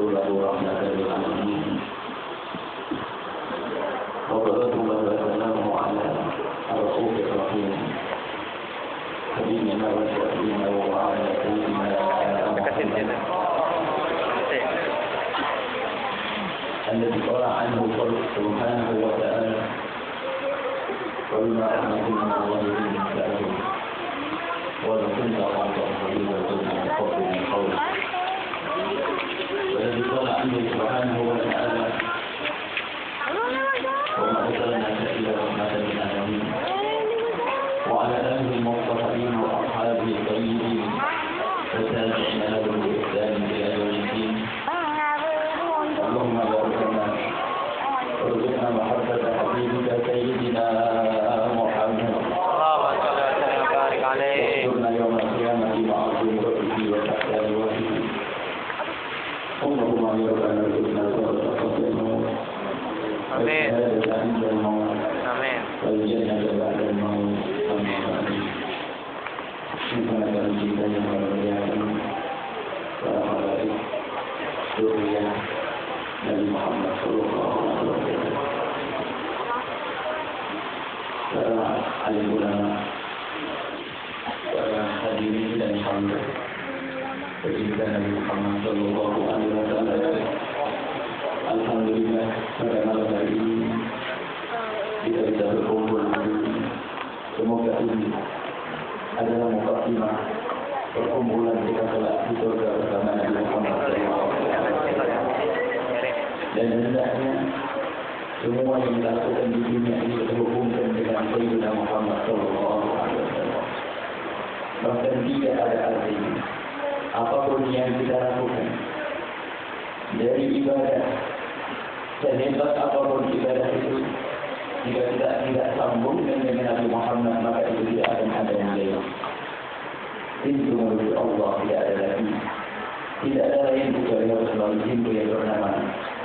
ورسوله رحمة للعالمين وصلاة الله وسلامه على الرؤوف الرحيم حبيبنا وشفينا وعلى سيدنا الذي قال عنه سبحانه وتعالى وبما رحمة من الله لنت لهم ولو كنت غفورا غليظ القلب من قوله والذي قال عنه سبحانه وتعالى وما أرسلناك إلا رحمة للعالمين وعلى آله المصطفين وأصحابه الطيبين والتابعين لهم بإحسان إلى يوم الدين اللهم بارك لنا وارزقنا محبة حبيبك سيدنا محمد اللهم صل وسلم وبارك عليه واحشرنا يوم القيامة مع ذكره وتحت لوائه اللهم ارزقنا الصبر آمين والشهادة عند الموت آمين والجنة بعد الموت آمين سبحانك ربنا وبحمدك وعلى ذرية نبي محمد صلى الله عليه وسلم para alim ulama, para hadirin dan hamba baginda Nabi Muhammad sallallahu alaihi wasallam. Alhamdulillah pada malam hari ini kita bisa berkumpul di sini. Semoga ini adalah mukadimah perkumpulan kita kelak di surga bersama Nabi Muhammad sallallahu alaihi wasallam. Dan hendaknya semua yang dilakukan di dunia ini terhubungkan dengan Sayyidina Muhammad sallallahu alaihi wasallam. Bahkan tidak ada artinya apapun yang kita lakukan dari ibadah, sehebat apapun ibadah itu, jika kita tidak sambungkan dengan Nabi Muhammad, maka itu tidak akan ada nilai. Pintu menuju Allah tidak ada lagi. Tidak ada lain kecuali harus melalui pintu yang bernama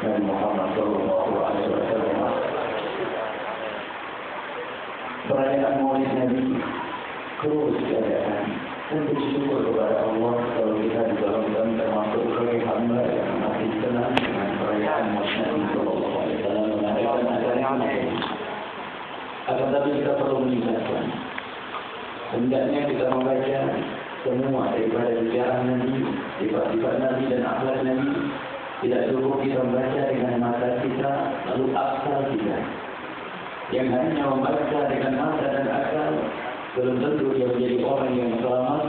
Nabi Muhammad sallallahu alaihi wasallam. Perayaan Maulid Nabi terus diadakan dan bersyukur kepada Allah kalau kita di dalam dan termasuk sebagai hamba yang masih senang dengan perayaan Maulid Nabi sallallahu alaihi wasallam mengadakan acara ini. Akan tapi kita perlu mengingatkan, hendaknya kita membaca semua daripada bicara Nabi, sifat-sifat Nabi dan akhlak Nabi. Tidak cukup kita membaca dengan mata kita lalu akal kita. Yang hanya membaca dengan mata dan akal belum tentu dia menjadi orang yang selamat.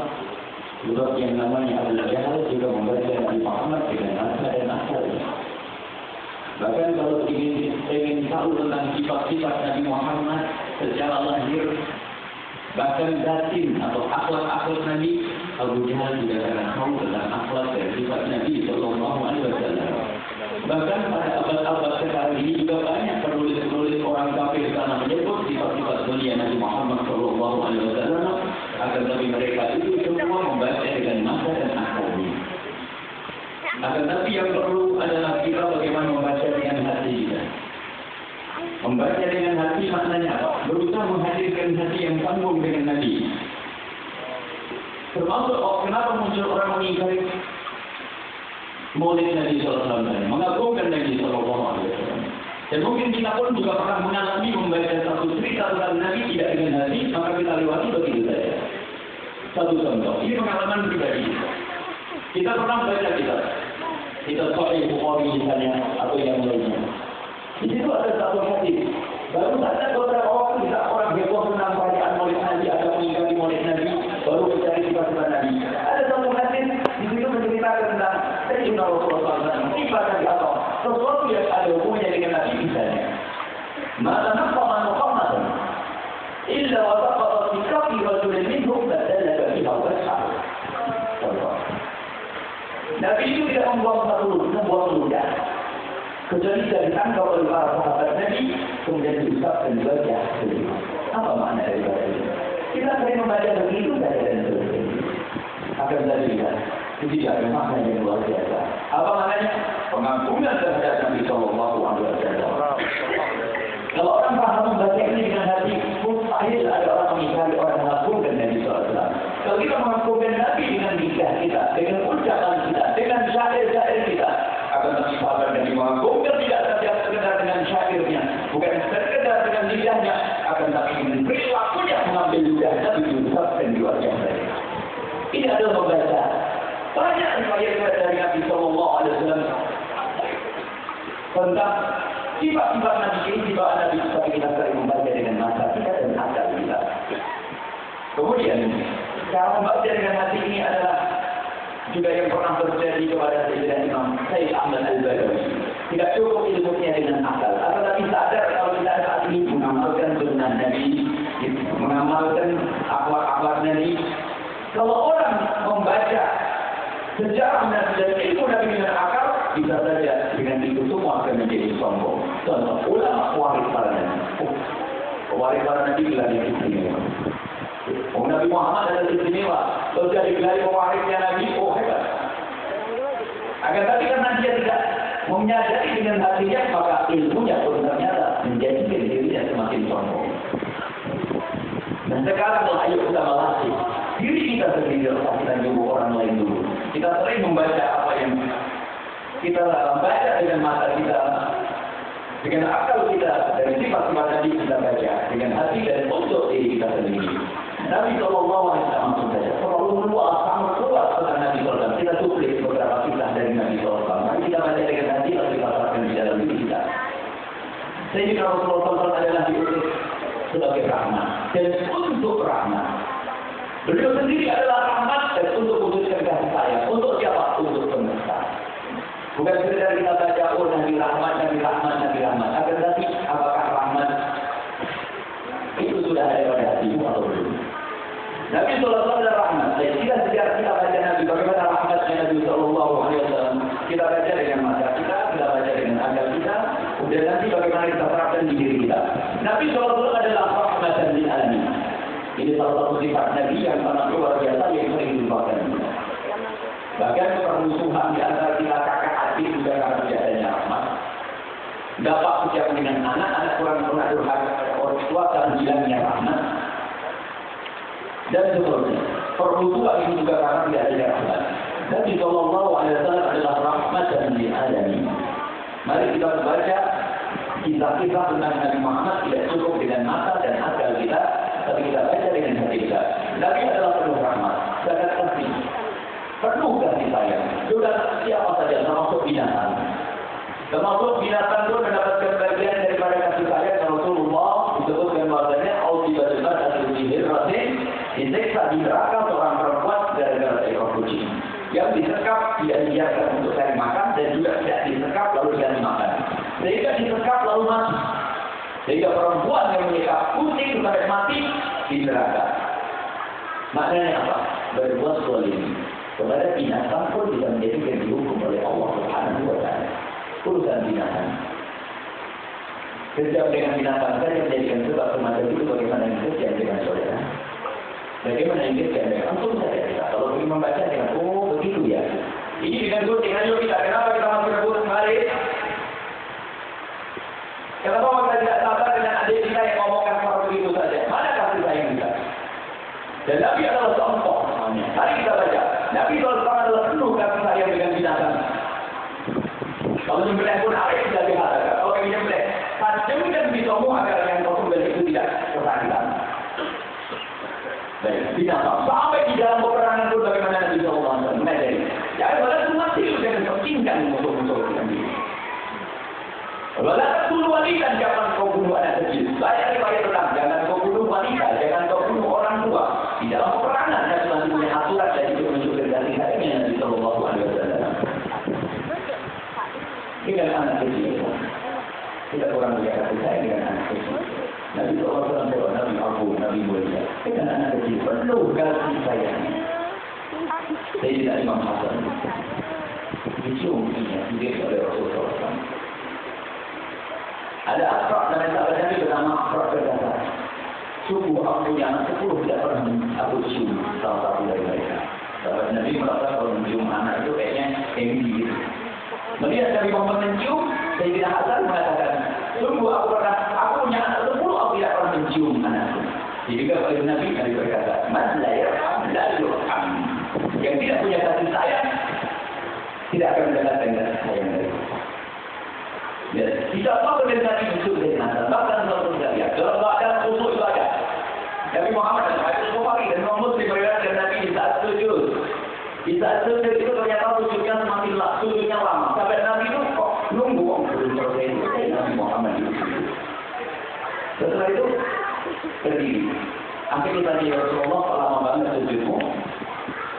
Sebab yang namanya Abu Jahal juga membaca Nabi Muhammad dengan mata dan akalnya. Bahkan kalau ingin tahu tentang sifat-sifat Nabi Muhammad secara lahir, bahkan batin atau akhlak-akhlak Nabi, Abu Jahal tidak akan tahu tentang akhlak dan sifat Nabi sallallahu alaihi wasallam. Bahkan pada abad-abad sekarang ini juga banyak penulis-penulis orang kafir sana menyebut sifat-sifat mulia Nabi Muhammad sallallahu alaihi wasallam, akan tapi mereka itu semua membaca dengan mata dan akalnya. Akan tapi yang perlu adalah kita bagaimana membaca dengan hati kita. Membaca dengan hati maknanya berusaha menghadirkan hati yang sambung dengan Nabi. Termasuk kenapa muncul orang mengingkari Maulid Nabi sallallahu alaihi wasallam, mengagungkan Nabi sallallahu alaihi wasallam. Dan mungkin kita pun juga pernah mengalami membaca satu cerita tentang Nabi tidak dengan hati, maka kita lewati begitu saja. Satu contoh, ini pengalaman pribadi. Kita pernah baca kita Sahih Bukhari misalnya atau yang lainnya. Di situ ada satu hadis. Baru saja beberapa waktu kita orang heboh tentang perayaan Maulid Nabi atau mengingkari Maulid Nabi, baru mencari sifat-sifat Nabi. Ada satu hadis di situ menceritakan tentang Sayyidina Rasulullah SAW. Sifat Nabi Allah, sesuatu yang ada hubungannya dengan Nabi misalnya. Maka nafkah Muhammad illa wa taqata fi kafi rajulin minhum badalaka fiha wajhah. Nabi itu tidak membuang ludah. Kecuali tidak ditangkap oleh para sahabat Nabi, kemudian diusapkan di wajah. Apa makna daripada itu? Kita sering membaca begitu saja dan selesai. Akan tadi lihat, itu tidak ada makna yang luar biasa. Apa maknanya? Pengagungan terhadap Nabi sallallahu alaihi wasallam. Kalau orang paham membaca ini dengan hati, mustahil ada orang mengingkari orang mengagungkan Nabi sallallahu alaihi wasallam. Kalau kita mengagungkan Nabi dengan lidah kita, dengan ucapan kita, dengan syair-syair kita, Akan tapi sahabat Nabi Muhammad bukan tidak saja sekedar dengan syairnya, bukan sekedar dengan lidahnya, akan tapi dengan perilakunya mengambil lidah Nabi diusapkan di wajah mereka. Ini adalah membaca. Banyak riwayat dari Nabi Sallallahu Alaihi Wasallam tentang sifat-sifat Nabi ini, sifat Nabi tapi kita sering membaca dengan mata kita dan akal kita. Kemudian cara membaca dengan hati ini adalah juga yang pernah terjadi kepada Sayyidina Imam Sayyid Ahmad Al-Badawi. Tidak cukup ilmunya dengan akal, tetapi sadar kalau kita saat ini mengamalkan sunnah Nabi, mengamalkan akhlak-akhlak Nabi. Kalau orang membaca sejarah Nabi dan ilmu Nabi dengan akal, bisa saja dengan itu semua akan menjadi sombong. Contoh, ulama waris para Nabi. Waris para Nabi adalah istimewa. Nabi Muhammad adalah istimewa. Kalau dia digelari pewarisnya Nabi, oh hebat. Agar tapi karena dia tidak menyadari dengan hatinya, maka ilmunya pun ternyata menjadikan dirinya semakin sombong. Dan sekarang ayo kita melatih diri kita sendiri, kita juga orang lain dulu. Kita sering membaca apa yang kita baca dengan mata kita, dengan akal kita, dari sifat-sifat Nabi kita baca, dengan hati dan untuk diri kita sendiri. Nabi Sallallahu Alaihi Wasallam saja terlalu luas, sangat luas tentang Nabi Sallallahu. Kita tulis beberapa kisah dari Nabi Sallallahu. Mari kita baca dengan hati, lalu kita terapkan di dalam diri kita. Sayyidina Rasulullah SAW adalah diutus sebagai rahmat dan untuk rahmat. Beliau sendiri adalah rahmat dan untuk wujudkan kasih sayang. Untuk siapa? Untuk semesta. Bukan sekedar kita baca, oh Nabi rahmat, Nabi rahmat, Nabi rahmat. Akan tetapi apakah rahmat itu sudah ada pada hatimu atau belum? Nabi SAW adalah rahmat. Dan sejak kita baca Nabi, bagaimana rahmatnya Nabi SAW, kita baca dengan mata kita baca dengan akal kita, kemudian nanti bagaimana kita terapkan di diri kita. Nabi SAW adalah rahmatan lil alamin. Ini salah satu sifat Nabi yang sangat luar biasa yang sering dilupakan. Bahkan permusuhan di antara kita kakak adik juga karena tidak adanya rahmat. Dapat sejak dengan anak kurang pernah durhaka orang tua dan bilangnya rahmat. Dan seterusnya. Permusuhan ini juga karena tidak adanya rahmat. Nabi Sallallahu Alaihi Wasallam adalah rahmatan lil alamin. Mari kita baca kisah-kisah tentang Nabi Muhammad tidak cukup dengan mata dan akal kita, tapi kita baca dengan hati kita. Nabi adalah penuh rahmat, sangat kasih, penuh kasih sayang. Sudah siapa saja, termasuk binatang. Termasuk binatang itu mendapatkan bagian daripada kasih sayang Rasulullah disebutkan bahasanya Al-Tibatul atau Dihirratin diseksa di neraka seorang perempuan gara-gara ekor kucing. Yang disekap tidak dibiarkan untuk cari makan dan juga tidak disekap lalu tidak dimakan. Sehingga disekap lalu mati. Sehingga perempuan yang menyekap kucing sampai mati di neraka. Maknanya apa? Berbuat zalim kepada binatang pun bisa menjadikan dihukum oleh Allah Subhanahu wa Ta'ala. Urusan binatang. Kerja dengan binatang saja menjadikan sebab semacam itu bagaimana kerja dengan saudara. Bagaimana yang kerja dengan antum saja kita. Kalau ingin membaca dengan begitu ya. Ini dengan gunting aja kita. Kenapa kita masuk ke burung balik? Kenapa kita tidak sabar dengan adik kita yang ngomongkan seperti itu saja? Mana kasih sayang kita? Dan Nabi adalah contoh. Mari kita baca. Nabi adalah penuh kasih sayang dengan binatang. Kalau nyembelih pun harus tidak diharapkan. Kalau ingin nyembelih, tajamkan bitomu agar yang kau sembelih itu tidak kesakitan. Baik, binatang. Sampai di dalam peperangan pun bagaimana Nabi SAW mengajari. Jangan pada semua silu jangan tertinggal musuh-musuh sendiri. Walau bunuh wanita, jangan kau bunuh anak kecil. Saya riwayat tentang jangan kau bunuh wanita, jangan kau bunuh orang tua. Di dalam peperangan Nabi masih punya aturan dan itu menunjukkan kasih sayangnya Nabi Sallallahu Alaihi Wasallam. Dengan anak kecil, kita kurang punya kasih sayang dengan anak kecil. Nabi Sallallahu Alaihi Wasallam, Nabi Abu, Nabi Mulia, dengan anak kecil penuh kasih sayang. Sayyidina Imam Hasan dicium dia oleh Rasulullah SAW. Ada akrab dan sahabat Nabi bernama Akrab berkata, sungguh aku punya anak 10 tidak pernah aku cium salah satu dari mereka. Sahabat Nabi merasa kalau mencium anak itu kayaknya envy gitu. Melihat Nabi Muhammad mencium, Sayyidina Hasan mengatakan, sungguh aku punya anak 10 aku tidak pernah mencium anakku. Jadi oleh Nabi berkata, man la yarham la yurham. Yang tidak punya kasih sayang tidak akan mendapatkan kasih sayang dari selesai Nabi Muhammad itu. Setelah itu berdiri. Akhirnya tadi Rasulullah lama banget sujudmu.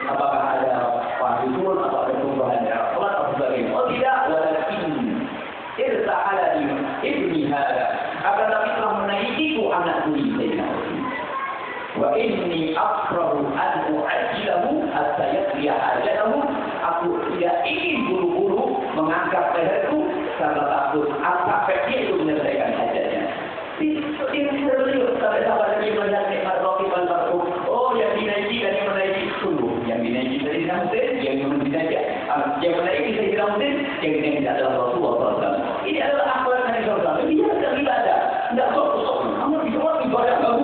Apakah ada wajibun atau ada perubahan sholat atau sebagainya? Oh tidak, walakin irta'alani ibni hada. Akan tapi telah menaikiku anakku ini Sayyidina Utsman. Wa inni akrahu an u'ajjilahu hatta yaqdiya hajatahu. Aku tidak ingin buru-buru mengangkat leherku karena takut sampai dia itu menyelesaikan hajatnya. Ini serius, sampai dia melihat nikmat roti balbarku. Oh, yang dinaiki dan yang menaiki sungguh. Yang dinaiki dari Nabi, yang menaiki Sayyidina Utsman, yang dinaiki adalah Rasulullah SAW. Ini adalah akhlak Nabi SAW. Dia sedang ibadah, tidak fokus. Kamu di rumah ibadah, kamu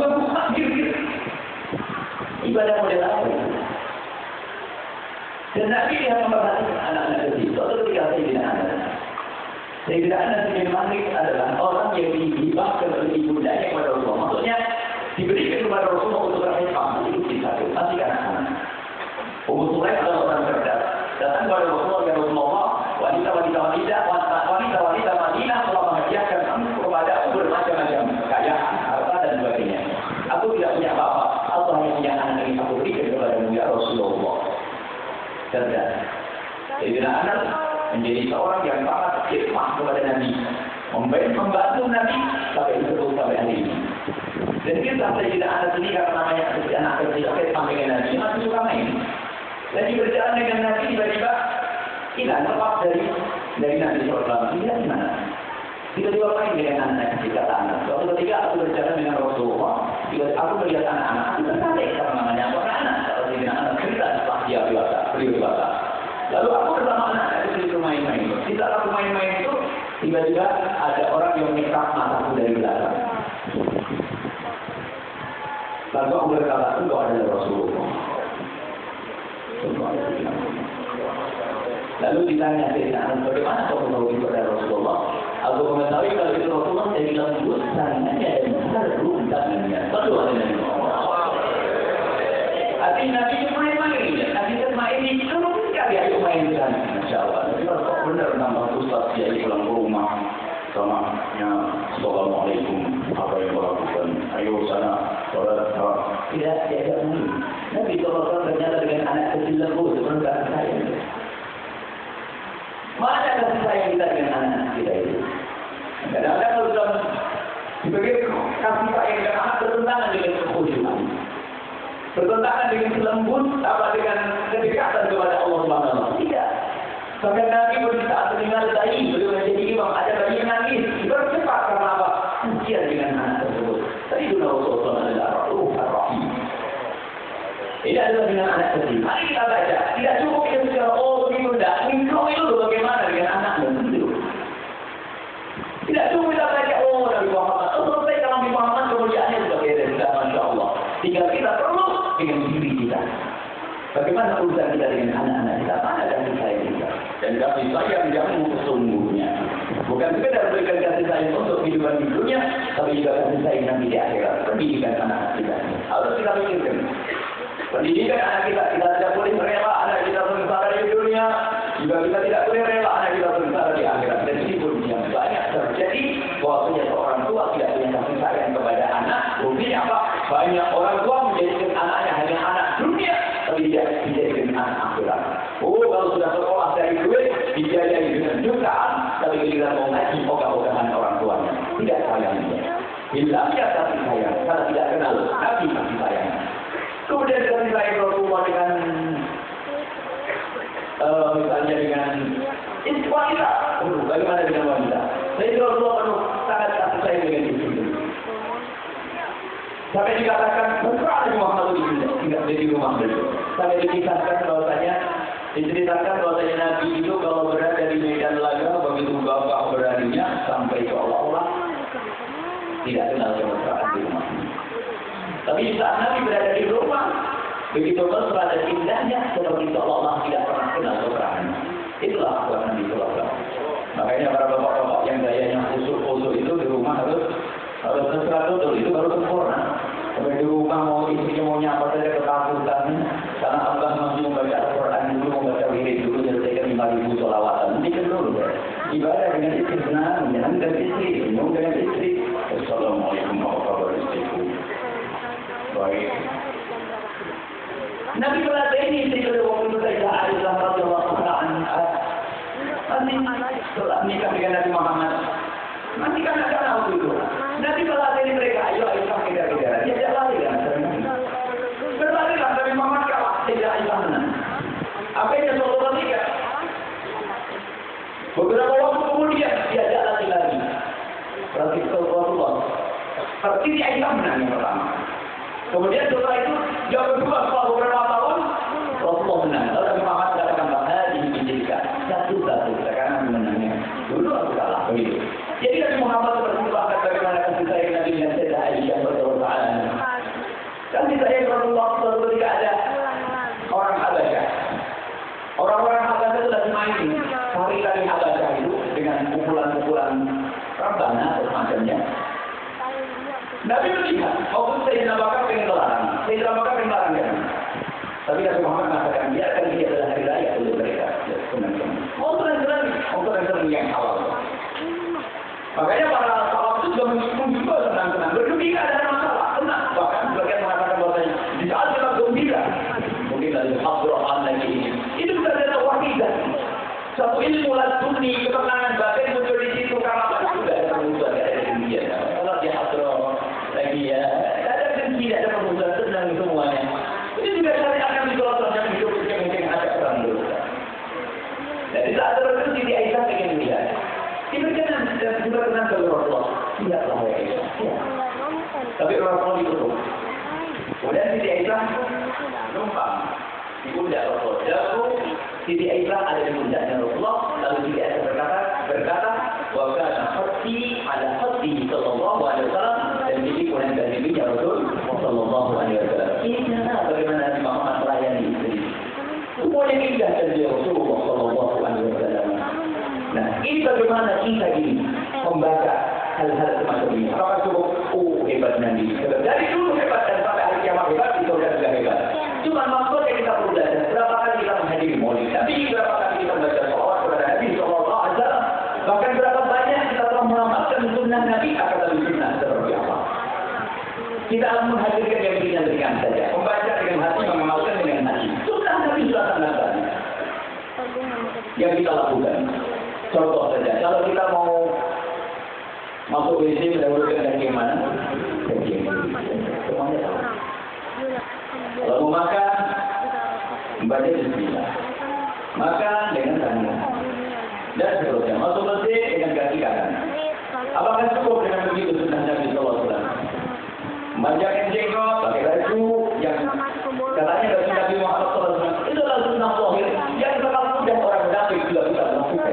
pikir. Ibadah model apa? Dan Nabi yang memperhatikan anak-anak kecil. Suatu ketika Sayyidina Anas bin Malik adalah orang yang dihibahkan oleh ibundanya kepada Rasulullah. Maksudnya diberikan kepada Rasulullah untuk berhifah. Itu kisah itu, masih anak-anak. Ummu Sulaim adalah orang cerdas. Datang kepada Rasulullah, ya Rasulullah, wanita-wanita Madinah telah menghadiahkan kepada aku bermacam-macam kekayaan, harta dan sebagainya. Aku tidak punya apa-apa. Allah hanya punya anak ini aku berikan kepada ya Rasulullah. Cerdas. Sayyidina Anas menjadi seorang yang sangat khidmah kepada Nabi, membantu Nabi sampai disebut sampai hari ini. Dan kita Sayyidina Anas ini karena namanya anak kecil sampai dengan Nabi masih suka main. Lagi berjalan dengan Nabi tiba-tiba hilang lepas dari Nabi SAW. Dia di mana? Tiba-tiba main dengan anak kecil kata anak. Suatu ketika aku berjalan dengan Rasulullah, aku melihat anak-anak, aku tertarik karena namanya anak-anak. Kalau Sayyidina Anas cerita setelah dia beliau dewasa. Lalu aku bersama anak-anak itu main-main. Di saat aku main-main itu, tiba-tiba ada orang yang menyekap mataku dari belakang. Lalu aku berkata, engkau adalah Rasulullah. Lalu ditanya Sayyidina Anas, bagaimana kau tahu itu adalah Rasulullah? Aku mengetahui kalau itu Rasulullah dari lembut tangannya dan harum tangannya. Betul ada Nabi Muhammad. Artinya Nabi itu main-main. Nabi itu main di seluruh kali ayo mainkan. Masya Allah. Tapi kalau benar nambah Ustaz dia pulang ke rumah samanya Assalamualaikum apa yang melakukan ayo sana sholat tidak main. Nabi SAW ternyata dengan anak kecil lembut sebenarnya kasih sayang. Mana kasih sayang kita dengan anak kita itu? Kadang-kadang kalau sudah sebagai kasih sayang dengan anak bertentangan dengan kekhusyukan, bertentangan dengan lembut, apa dengan kedekatan kepada Allah Subhanahu. Tidak. Bahkan Nabi pun saat mendengar bayi beliau menjadi imam ada bayi yang nangis, bercepat karena apa? Kasihan dengan anak tersebut. Tadi Rasulullah adalah Ar-Rahim. Ini adalah dengan anak kecil. Mari kita baca. Tidak cukup kita bicara, oh begitu tidak. Engkau itu bagaimana dengan anakmu? Tidak cukup kita baca, oh Nabi Muhammad. Oh selesai kalau Nabi Muhammad kemuliaannya sebagai rendah, Masya Allah. Tinggal kita perlu dengan diri kita. Bagaimana urusan kita dengan anak-anak kita? Mana kasih sayang kita? Dan kasih sayang yang sesungguhnya. Bukan sekedar berikan kasih sayang untuk kehidupan di dunia, tapi juga kasih sayang nanti di akhirat. Pendidikan anak kita harus kita pikirkan. Pendidikan anak kita tidak boleh rela anak kita sengsara di dunia, juga kita tidak boleh rela anak kita sengsara di akhirat. Dan ini pun yang banyak terjadi, bahwasanya seorang tua tidak punya kasih sayang kepada anak. Buktinya apa? Banyak orang tua menjadikan anaknya hanya anak dunia, tapi tidak dijadikan anak akhirat. Oh, kalau sudah sekolah dari duit, dibiayai dengan jutaan, tapi giliran mau ngaji, ogah-ogahan orang tuanya. Tidak sayangnya. Bila dia kasih sayang, karena tidak kenal Nabi kasih sayang. Kemudian kasih sayang Rasulullah dengan misalnya dengan wanita. Bagaimana dengan wanita? Saya Rasulullah penuh sangat kasih sayang dengan istri. Sampai dikatakan bukan di Muhammad itu tidak di rumah beliau. Sampai diceritakan bahwasanya Nabi itu kalau berada di medan laga begitu gagah beraninya sampai seolah-olah tidak kenal kemesraan di rumah. Tapi saat Nabi berada di rumah begitu mesra dan indahnya seperti seolah-olah tidak pernah kenal kemesraan. Itulah akhlak Nabi SAW. Makanya para bapak-bapak yang gayanya khusyuk itu di rumah harus mesra betul, itu baru sempurna. Sampai di rumah mau istrinya mau nyapa saja ketakutan karena Allah masih membaca Al-Quran dulu, membaca wirid dulu, nyelesaikan 5.000 sholawatan. Nanti kan dulu ya. Ibadah dengan istri senang, menyenangkan istri, minum dengan istri. Assalamualaikum warahmatullahi wabarakatuh. Baik. Nabi melatih istri pada waktu itu Sayyidah Aisyah radhiyallahu anha. Setelah nikah dengan Nabi Muhammad, nanti kan ada waktu itu. Nabi melatih mereka, ayo Aisyah kejar-kejar. Dia tidak lari kan? Berlarilah Nabi Muhammad kalah, Sayyidah Aisyah menang. Apa yang Rasulullah nikah? Beberapa waktu kemudian dia jalan lagi. Berarti Rasulullah. Berarti dia Aisyah menang yang pertama. Kemudian setelah itu yang kedua setelah beberapa tahun Rasulullah menang. Lalu Nabi Muhammad katakan bahwa ini menjadikan satu-satu karena menangnya. Dulu aku kalah begitu. Jadi Nabi Muhammad bersepakat bagaimana kasih sayang Nabi dengan Sayyidah Aisyah radhiyallahu anha. Kasih sayang Rasulullah selalu ketika ada orang Habasyah. Orang-orang Habasyah itu lagi main hari-hari Habasyah itu dengan pukulan-pukulan Rabbana atau semacamnya. Nabi melihat, waktu Sayyidina Bakar pengen melarang. Sayyidina Bakar pengen melarang kan? Tapi Nabi Muhammad mengatakan, biarkan ini adalah hari raya untuk mereka. Ya, senang-senang. Oh, senang-senang yang halal. Makanya para sahabat itu juga menghitung juga senang-senang. Bergembira ada masalah, tenang. Bahkan sebagian mengatakan bahwasanya di saat kita gembira, mungkin dari Abdurrahman lagi ini. Itu bukan ada wahidah. Satu ilmu laduni, ketenangan batin muncul di situ karena apa? Sudah ada permusuhan, ada demikian. Kalau dia Abdurrahman lagi ya, ada demikian, ada permusuhan, tenang semuanya. Itu juga syariat yang ditolak yang hidup yang mungkin ada perang dulu. Jadi saat tertentu Siti Aisyah ingin melihat. Diberikan dan diberikan oleh Rasulullah. Lihatlah ya Aisyah. Ya. Tapi Rasulullah ditutup. Kemudian Siti Aisyah numpang di pundak Rasulullah. Lalu Siti Aisyah ada di pundaknya Rasulullah. Lalu Siti Aisyah berkata, wa kana hati ala hati sallallahu alaihi wasallam dan jadi kemudian dari dirinya Rasul sallallahu alaihi wasallam. Ini bagaimana Nabi Muhammad melayani istri. Kemudian indah dari Rasulullah sallallahu alaihi wasallam. Nah, ini bagaimana kita ini membaca hal-hal semacam ini. Apakah cukup hebat Nabi? Dari dulu hebat dan sampai hari kiamat hebat, itu juga hebat. Cuma maksudnya kita perlu belajar. Berapa kali kita menghadiri maulid? Tapi berapa kali kita baca sholawat kepada Nabi sallallahu alaihi wasallam? Bahkan berapa banyak kita telah mengamalkan sunnah Nabi akan lebih sunnah seperti apa? Kita akan menghadirkan yang ringan-ringan saja. Membaca dengan hati, mengamalkan dengan hati. Sunnah Nabi sudah sangat banyak yang kita lakukan. Contoh saja, kalau kita mau masuk WC mendahulukan kaki mana? Kaki yang semuanya tahu. Kalau mau makan, membaca bismillah. Makan dengan tangan. Dan seterusnya. Masuk WC dengan kaki kanan. Apakah cukup dengan begitu sunnah Nabi sallallahu alaihi wasallam? Membacakan jenggot, pakai baju yang katanya baju Nabi Muhammad sallallahu alaihi wasallam. Itulah sunnah zahir yang sangat mudah orang munafik juga bisa melakukan.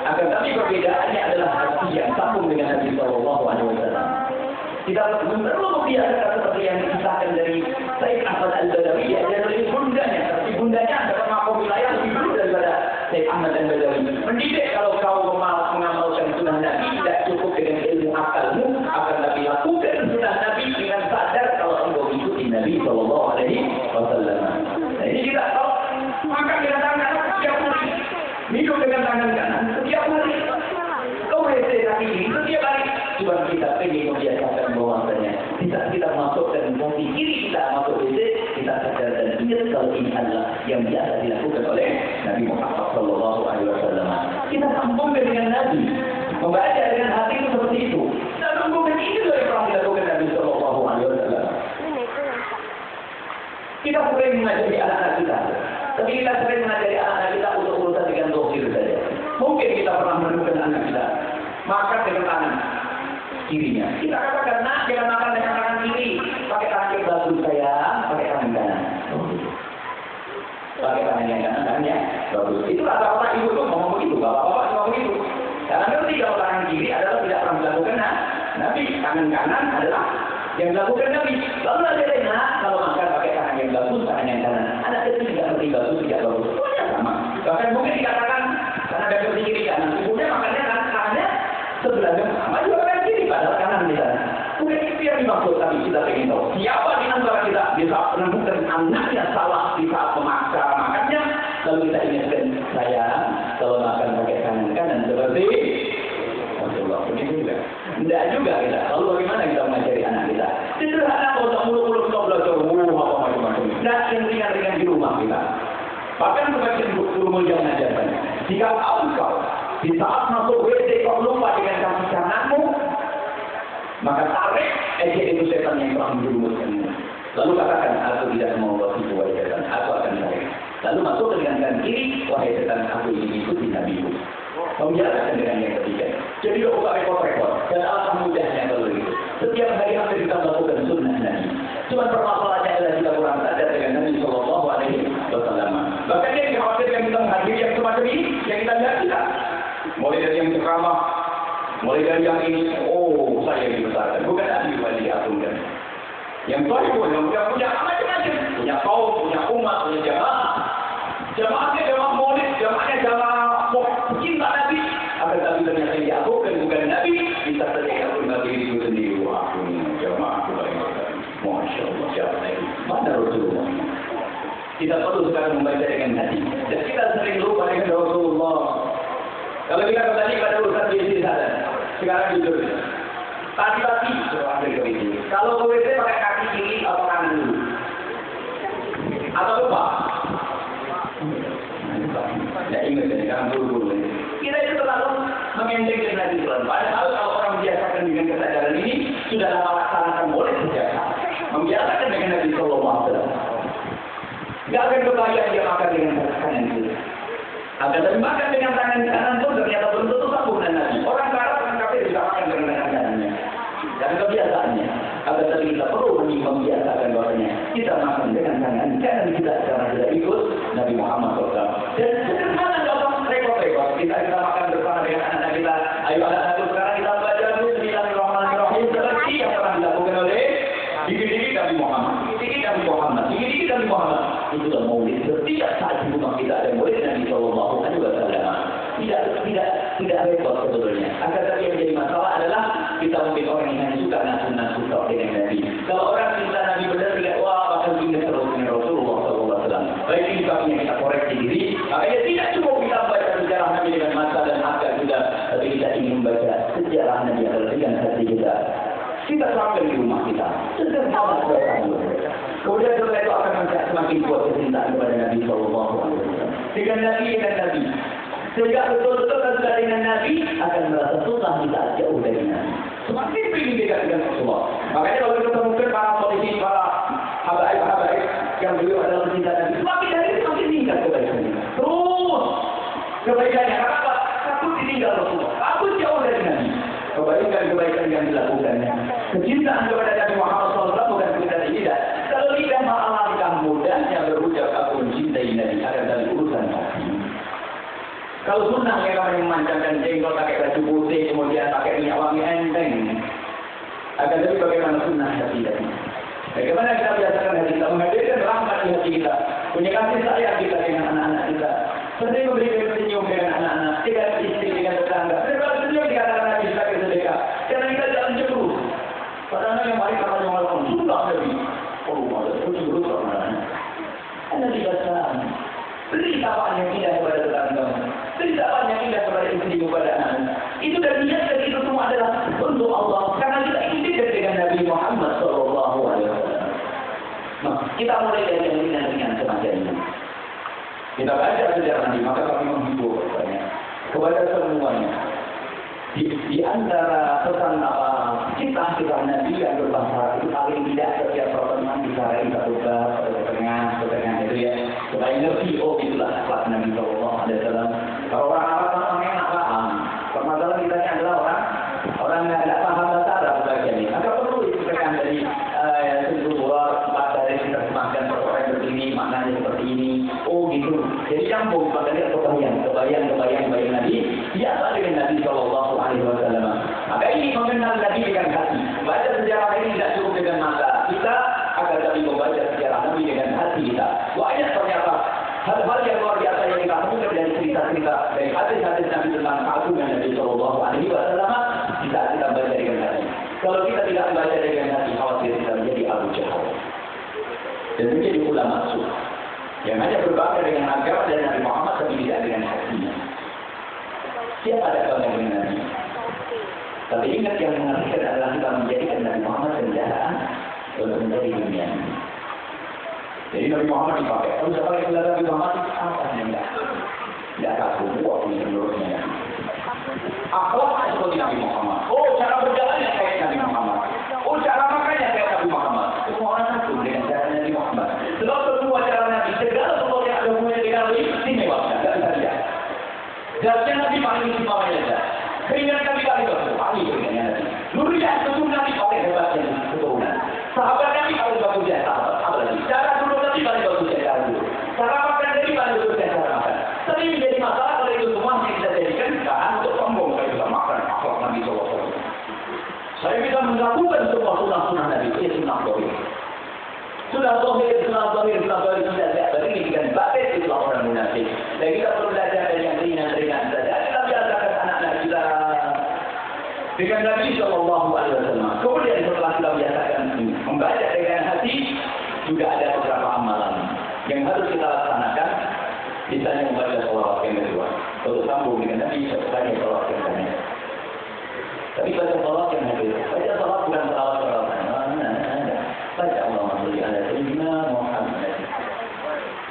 Akan tapi perbedaannya adalah hati yang sambung dengan Nabi sallallahu alaihi wasallam. Kita perlu membiasakan seperti yang dikisahkan dari Said Ahmad Al-Badawi, dia dari bundanya, tapi bundanya dapat makom wilayah lebih dulu daripada Said Ahmad Al-Badawi. Mendidik kalau kau mengamalkan sunnah Nabi tidak cukup dengan ilmu akalmu, akan tapi lakukan sunnah Nabi dengan sadar kalau engkau ikuti Nabi sallallahu alaihi wasallam. Nah, ini kita kalau makan dengan tangan setiap hari, minum dengan tangan kanan setiap hari, kau WC kaki kiri setiap hari. Cuma kita ingin membiasakan bahwasanya bisa kita masuk dan kaki kiri kita masuk WC, kita sadar dan ingat kalau ini adalah yang biasa dilakukan oleh Nabi Muhammad sallallahu alaihi wasallam. Kita sambungkan dengan Nabi, membaca dengan hati itu seperti itu. Kita sambungkan itu dari pernah dilakukan Nabi sallallahu alaihi wasallam. Kita sering mengajari anak-anak kita, tapi kita sering mengajari anak-anak kita untuk urusan dengan dohir saja. Mungkin kita pernah menemukan anak kita makan dengan tangan kirinya. Kita katakan, nak jangan makan dengan tangan kiri, pakai tangan yang bagus sayang, pakai tangan kanan. Pakai tangan yang kanan ya, bagus. Itu kata-kata ibu tuh ngomong begitu, bapak-bapak ngomong begitu. Karena ngerti kalau tangan kiri adalah tidak pernah dilakukan Nabi, tangan kanan adalah yang dilakukan Nabi. Lalu ada lainnya, kalau makan pakai tangan yang bagus, tangan yang kanan. Anak kecil tidak ngerti bagus, tidak bagus. Semuanya sama. Bahkan mungkin dikatakan karena ada ngerti kiri kanan, ibunya makannya kan tangannya sebelahnya sama juga kan kiri, padahal kanan di sana. Mungkin itu yang dimaksud, tapi kita ingin tahu siapa di antara kita bisa menemukan anaknya salah di saat memaksa makannya, lalu kita ingatkan saya kalau makan pakai tangan seperti Rasulullah. Begitu juga. Tidak juga kita. Lalu bagaimana kita mengajari anak kita? Sederhana, kalau tak muluk-muluk kita belajar apa macam-macam. Tidak yang ringan-ringan di rumah kita. Bahkan sebagian guru yang mengajarkannya. Jika kau di saat masuk WC kau lupa dengan kaki kananmu, maka tarik ejek itu setan yang telah menjerumuskanmu. Lalu katakan, aku tidak mau begitu wahai setan, aku akan tarik. Lalu masuk dengan kanan kiri, wahai setan, aku ingin ikuti nabiku. Membiarkan dengan yang ketiga. Jadi tidak usah repot-repot. Dan alangkah mudahnya kalau itu. Setiap hari hampir kita melakukan sunnah Nabi. Cuma permasalahannya adalah kita kurang sadar dengan Nabi Sallallahu Alaihi Wasallam. Bahkan yang dikhawatirkan kita menghadiri yang semacam ini, yang kita lihat kita. Mulai dari yang ceramah, mulai dari yang ini, oh saya yang dibesarkan. Bukan Nabi wali aturkan. Yang pun yang punya macam-macam. Punya kaum, punya umat, punya jamaah. Jamaahnya jamaah maulid, jamaahnya jamaah cinta Nabi. Akan tapi ternyata yang diaturkan bukan Nabi. Bisa saja aku Nabi itu sendiri. Wah, aku ini jamaah aku paling besar. Masya Allah, siapa lagi? Mana Rasulullah? Tidak perlu sekarang membaca dengan hati. Dan kita sering lupa dengan Rasulullah. Kalau kita kembali pada urusan di sana, sekarang jujur. Tadi-tadi suruh ambil ke WC. Kalau ke WC pakai kaki kiri atau kanan dulu? Atau lupa? Ya ingat jadi kanan dulu. Kita itu terlalu mengendengkan Nabi Sallallahu. Padahal kalau orang biasakan dengan kesadaran ini sudah lama laksanakan boleh sejak membiasakan dengan Nabi Sallallahu. Tidak akan kebayang dia makan dengan tangan kiri. Akan tapi makan dengan tangan kanan pun ternyata belum tentu sambung dengan Nabi. Orang Arab orang kafir juga makan dengan tangan kanannya. Dan kebiasaannya. Akan tapi kita perlu membiasakan bahwanya kita makan dengan tangan kanan kita karena tidak ikut Nabi Muhammad SAW. Dan sederhana nggak usah repot-repot. Kita makan bersama dengan anak kita. Ayo anak-anak sekarang kita belajar dulu Bismillahirrahmanirrahim seperti yang pernah dilakukan oleh dikit-dikit Nabi Muhammad, dikit-dikit Nabi Muhammad, dikit-dikit Nabi Muhammad. Itulah maulid. Setiap saat di rumah kita ada maulid Nabi Sallallahu Alaihi Wasallam. Tidak repot sebetulnya. Akan tapi yang jadi masalah adalah kita mungkin orang yang hanya suka nasu-nasu dengan Nabi. Kalau orang cinta Nabi benar tidak, wah akan ingat terus dengan Rasulullah Sallallahu Alaihi Wasallam. Baik ini sebabnya kita koreksi diri. Makanya tidak cukup kita membaca sejarah Nabi dengan mata dan akal juga, tapi kita ingin membaca sejarah Nabi adalah dengan hati kita. Kita terapkan di rumah kita. Sederhana saja. Kemudian setelah itu akan semakin kuat kecintaan kepada Nabi Sallallahu Alaihi Wasallam. Dengan Nabi. Sehingga betul-betul sudah dengan Nabi akan merasa susah di saat jauh dari Nabi. Semakin ingin dekat dengan Rasulullah. Makanya kalau kita temukan para polisi, para habaib yang beliau adalah pecinta Nabi, semakin hari semakin tingkat kebaikannya. Terus kebaikannya. Kenapa? Takut ditinggal Rasulullah. Takut jauh dari Nabi. Kebaikan yang dilakukannya. Kecintaan kepada Nabi Muhammad SAW bukan kita tidak. Kalau tidak mengalami mudahnya berucap aku mencintai Nabi akan dari urusan hati. Kalau sunnah yang orang yang memanjangkan jenggot pakai baju putih kemudian pakai minyak wangi enteng. Akan tapi bagaimana sunnah hati tadi? Bagaimana kita biasakan hati kita menghadirkan rahmat di hati kita, punya kasih sayang kita dengan anak-anak kita, sering memberikan senyum dengan anak-anak, dengan istri, dengan tetangga. Kalau senyum dikatakan Nabi sebagai sedekah, karena kita jalan terus. Padahal yang baik kalau yang melakukan sunnah Nabi. Oh, ada terus orang. Anda tidak salah. Beri sapaan yang indah kepada tetangga. Beri sapaan yang indah kepada istri kepada anak. Itu dan niat dan itu semua adalah untuk Allah. Karena kita ingin dekat dengan Nabi Muhammad Sallallahu Alaihi Wasallam. Nah, kita mulai dari yang ringan-ringan semacam ini. Kita baca sejarah Nabi, maka kami menghibur kepada semuanya. Di antara pesan kita Nabi yang berbahasa itu paling tidak setiap pertemuan disarai satu bab setengah itu ya supaya ngerti itulah akhlak Nabi Sallallahu Alaihi Wasallam. Kalau orang Arab orang enak paham. Permasalahan kita ini adalah orang yang tidak paham bahasa Arab bagian ini. Maka perlu disebutkan dari sebuah tempat dari diterjemahkan orang begini maknanya seperti ini. Oh gitu. Jadi campur makanya kebayang Nabi biasa dengan Nabi Sallallahu Alaihi Wasallam. Maka ini mengenal Nabi dengan hati. Baca sejarah ini tidak cukup dengan mata kita, akan tapi membaca sejarah Nabi dengan hati kita. Banyak ternyata hal-hal yang luar biasa yang kita temukan dari cerita-cerita dari hadis-hadis Nabi tentang keagungan Nabi Sallallahu Alaihi Wasallam. Kita baca dengan hati. Kalau kita tidak membaca dengan hati, khawatir kita menjadi Abu Jahal dan menjadi ulama suh yang hanya berbangga dengan agama dan Nabi Muhammad tapi tidak dengan hatinya. Siapa ada kawan yang Nabi? Tapi ingat yang mengartikan adalah kita menjadikan Nabi Muhammad kendaraan untuk menjadi dunia. Jadi Nabi Muhammad dipakai. Kalau siapa yang bilang Nabi Muhammad, apa yang enggak? Tidak kaku, buat menurutnya. Akhlaknya seperti Nabi Muhammad. Oh, cara berjalannya kayak Nabi Muhammad. Oh, cara makannya kayak Nabi Muhammad. Semua orang satu dengan cara Nabi Muhammad. Sebab semua cara Nabi, segala sesuatu yang ada hubungannya dengan Nabi, istimewa. Tidak bisa lihat. Jasnya Nabi paling istimewa saja. Keringat Nabi paling bagus, paling keringatnya Nabi. Nuriyah tutur Nabi paling hebatnya keturunan. Sahabat Nabi paling bagusnya sahabat. Apalagi cara dulu Nabi paling bagusnya cara dulu. Cara makan Nabi paling bagusnya cara makan. Tapi menjadi masalah kalau itu semua yang kita jadikan bahan untuk sombong kalau kita makan akhlak Nabi SAW. Saya bisa melakukan semua sunnah-sunnah Nabi, ini sunnah dohir. Sunnah dohir, sunnah tidak beri dengan batin itulah orang munafik. Dan kita perlu belajar dari yang ringan-ringan saja. Kita biasakan anak-anak kita dengan Nabi SAW. Kemudian setelah kita biasakan membaca dengan hati, juga ada beberapa amalan yang harus kita laksanakan. Misalnya membaca sholawat yang kedua. Untuk sambung dengan Nabi setelahnya sholawat yang kedua. Tapi baca sholawat yang kedua. Baca sholawat bukan sholawat. Baca Allahumma sholli ala sayyidina Muhammad.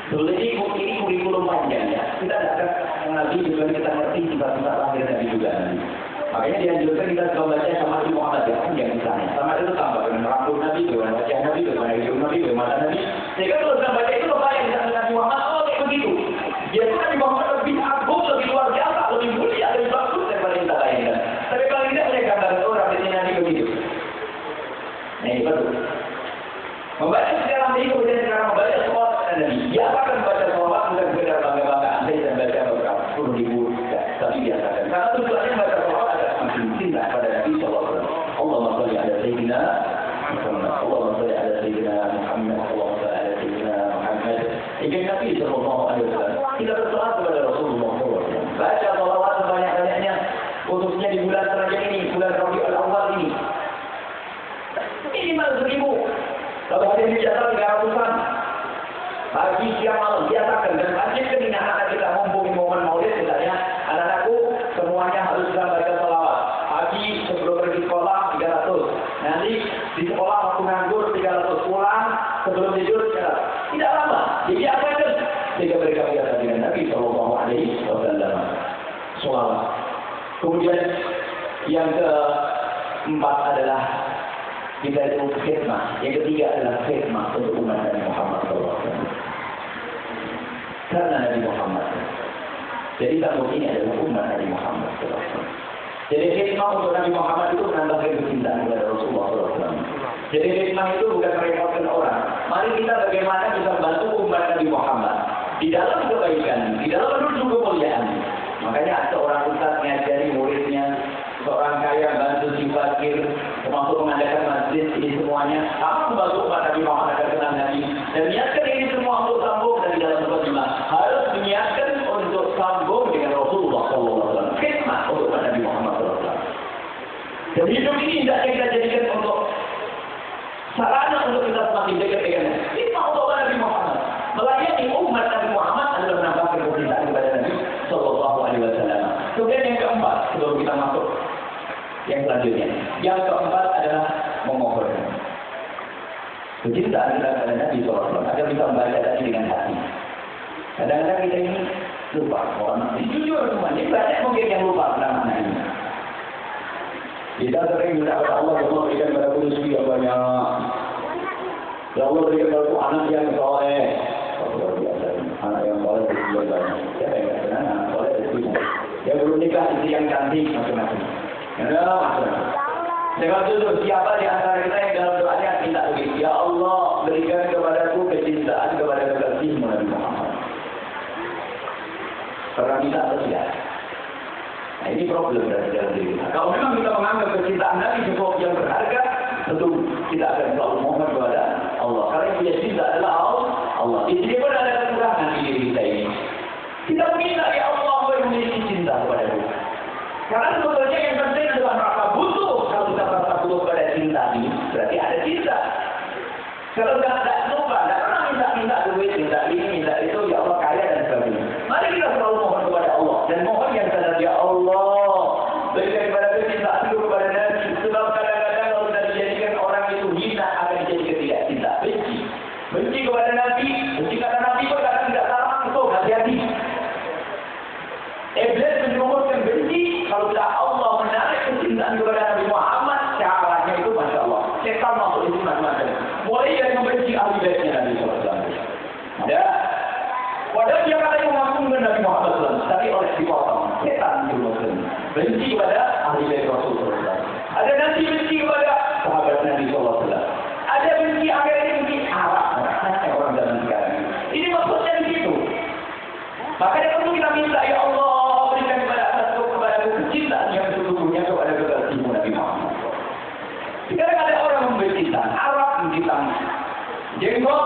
Dulu ini kurikulum panjang ya. Kita tidak akan Nabi juga kita ngerti sifat-sifat lahir Nabi juga. Makanya dianjurkan kita juga baca sama Nabi Muhammad ya. Yang misalnya. Sama itu tambah dengan rambut Nabi, dengan wajah Nabi, dengan hidup Nabi, dengan mata Nabi. Sehingga kalau kita baca itu kebayang dengan Nabi Muhammad, oh kayak begitu. Biasanya Nabi Muhammad lebih agung, lebih luar biasa, lebih mulia, lebih bagus daripada yang kita bayangkan. Tapi paling tidak mereka gambar orang ini Nabi begitu. Nah ini betul. Membaca sekarang ini kemudian sekarang membaca sholawat kepada Nabi. Biasakan baca sholawat bukan sekedar bangga-banggaan. Saya tidak baca beberapa puluh ribu, tapi biasakan. Karena tujuannya baca sholawat adalah semakin cinta pada Nabi SAW. Allahumma sholli ala sayyidina Muhammad. Allahumma sholli ala sayyidina Muhammad. Allahumma sholli ala sayyidina Muhammad. Ingin Nabi SAW. Kita bersolat kepada Rasulullah SAW. Baca sholawat sebanyak-banyaknya, khususnya di bulan Rajab ini, bulan Rabiul Awal ini. Minimal 1000. Kalau hari ini biasa 300-an. Pagi, siang, malam biasakan. Dan wajibkan ini anak-anak kita mumpung momen maulid misalnya. Anak-anakku semuanya harus sudah baca sholawat. Pagi sebelum pergi sekolah 300. Nanti di sekolah waktu nganggur 300. Pulang sebelum tidur 300. Tidak lama. Jadi apa itu? Sehingga mereka biasa dengan Nabi SAW. Sholawat. Kemudian yang keempat adalah kita itu khidmah. Yang ketiga adalah khidmah untuk umat Nabi Muhammad SAW. Karena Nabi Muhammad. Jadi kamu ini adalah umat Nabi Muhammad SAW. Jadi khidmah untuk Nabi Muhammad itu menambahkan kecintaan kepada Rasulullah SAW. Jadi khidmah itu bukan merepotkan orang. Mari kita bagaimana bisa membantu umat Nabi Muhammad di dalam kebaikan, di dalam menuju kemuliaan. Makanya seorang ustaz mengajari muridnya, seorang kaya bantu si fakir, termasuk mengadakan masjid, ini semuanya apa membantu umat Nabi Muhammad agar kenal Nabi. Dan niatkan ini semua untuk sambung dari dalam berkhidmat. Harus niatkan untuk sambung dengan Rasulullah SAW. Khidmat untuk umat Nabi Muhammad SAW. Dan hidup ini tidak kita jadikan untuk sarana untuk kita semakin dekat dengan khidmat untuk umat Nabi Muhammad. Melayani umat Nabi Muhammad adalah menambahkan kecintaan kepada Nabi SAW. Kemudian yang keempat, sebelum kita masuk yang selanjutnya. Yang keempat adalah memohon. Kecintaan kita kepada Nabi SAW agar bisa membaca tadi dengan hati. Kadang-kadang kita ini lupa. Jujur semuanya, banyak mungkin yang lupa tentang anak ini. Kita sering minta kepada Allah, ya Allah berikan kepada rezeki yang banyak. Ya Allah berikan kepada anak yang soleh. Luar biasa, anak yang soleh rezeki yang banyak. Siapa yang tidak senang anak soleh rezekinya? Yang belum nikah istri yang cantik macam-macam. Macam-macam. Dengan itu siapa di antara kita yang dalam doanya minta begitu? Ya Allah berikan kepadaku kecintaan kepada kekasihmu Nabi Muhammad. Pernah minta atau tidak? Nah ini problem dari dalam diri kita. Kalau memang kita menganggap kecintaan Nabi sesuatu yang berharga, tentu kita akan selalu mohon kepada Allah. Karena yang punya cinta adalah Allah. Di sini pun ada kekurangan di diri kita ini. Kita minta ya Allah yang memiliki cinta kepada kita. Karena sebetulnya yang penting adalah merasa butuh. Kalau kita merasa butuh kepada cinta ini, berarti ada cinta. Kalau tidak lupa, tidak pernah minta duit, minta ini, minta itu, ya Allah kaya dan sebagainya. Mari kita selalu mohon kepada Allah. Dan mohon yang sadar, ya Allah, berikan kepada kecintaan itu kepada Nabi. Sebab kadang-kadang kalau sudah dijadikan orang itu hina akan dijadikan tidak cinta. Benci kepada Nabi, benci kata Nabi pun kadang tidak salah, itu hati-hati. Iblis menjerumuskan benci kalau sudah Allah menarik kecintaan kepada Nabi Muhammad, caranya itu Masya Allah. Setan masuk itu macam-macam. Mulai dari membenci ahli baitnya Nabi SAW. Ya. Padahal dia katanya mengagungkan Nabi Muhammad SAW, tapi oleh dipotong. Setan menjerumuskan. Benci kepada ahli bait Rasulullah. Ada nanti benci kepada sahabat Nabi SAW. Ada benci akhirnya benci Arab. Orang zaman sekarang. Ini maksudnya di situ. Makanya perlu kita minta, ya Allah, berikan kepada kecintaan yang sesungguhnya kepada kekasihmu Nabi Muhammad. Sekarang ada orang membenci Arab, membenci jenggot,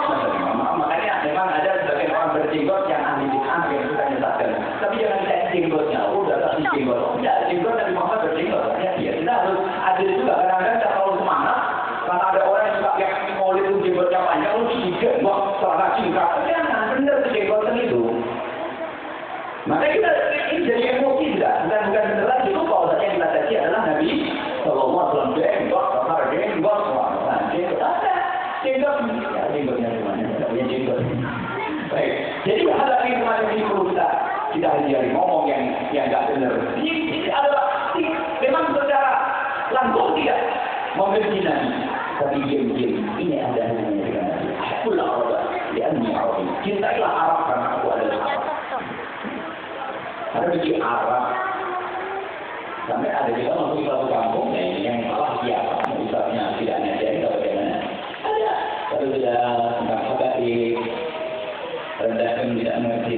makanya memang ada sebagian orang berjenggot yang ahli bid'ah yang suka nyesatkan. Tapi jangan kita jenggotnya, udah kasih jenggot. Tidak, jenggot Nabi Muhammad berjenggot. Ya, kita harus adil juga. Kadang-kadang kita terlalu semangat, karena ada orang yang suka yang maulid itu jenggotnya panjang, lu jenggot, celana singkat. Jangan, benar jenggotan itu. Maka kita ini jadi emosi tidak? Bukan beneran itu kalau saja kita tadi adalah Nabi Sallallahu Alaihi Wasallam jenggot, bakar jenggot, nah jenggot ada, jenggot, ya jenggotnya semuanya, tidak punya jenggot. Baik, jadi hal ini semacam ini perlu kita hindari ngomong yang nggak benar. Ini adalah memang secara langsung tidak membenci Nabi, tapi diam-diam ini ada hubungannya dengan Nabi. Aku Arab, dia ini Arab. Cintailah Arab karena aku adalah Arab. Karena di Arab sampai ada juga masuk ke satu kampung yang malah siapa misalnya tidak nyadari atau bagaimana ada kalau sudah nggak suka di rendahkan tidak mengerti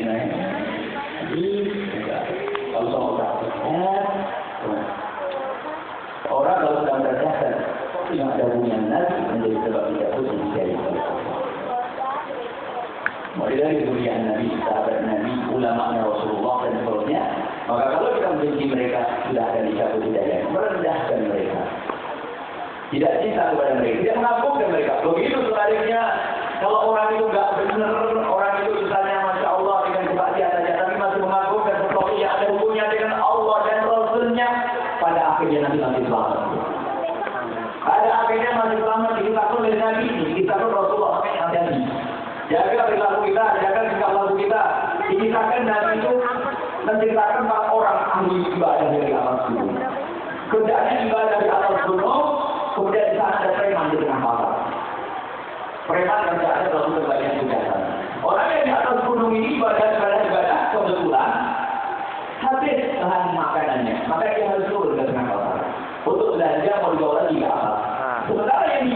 kalau sama orang kalau sudah merendahkan yang ada hubungan Nabi menjadi sebab tidak pusing dari mulai dari kemuliaan Nabi, sahabat Nabi, ulama Rasulullah dan seterusnya. Maka kalau kita membenci mereka, sudah akan dicabut hidayah, merendahkan mereka. Tidak cinta kepada mereka, tidak mengagungkan mereka. Begitu sebaliknya, kalau orang itu nggak benar, orang itu misalnya Masya Allah dengan kebahagiaan saja, tapi masih mengagungkan sesuatu yang ada hubungannya dengan Allah dan Rasulnya, pada akhirnya nanti selamat. Pada akhirnya masih selamat, ditakut oleh Nabi, ditakut Rasulullah, makanya hati-hati. Jaga perilaku kita, jaga sikap laku kita. Dikisahkan Nabi itu menceritakan para orang ahli ibadah dari atas gunung. Kerjanya ibadah di atas gunung, kemudian di sana ada preman di tengah pasar. Preman kerjanya selalu berbanyak kejahatan. Orang yang di atas gunung ini ibadah, kebetulan habis bahan makanannya, maka dia harus turun ke tengah pasar untuk belanja mau dibawa lagi ke atas. Sementara yang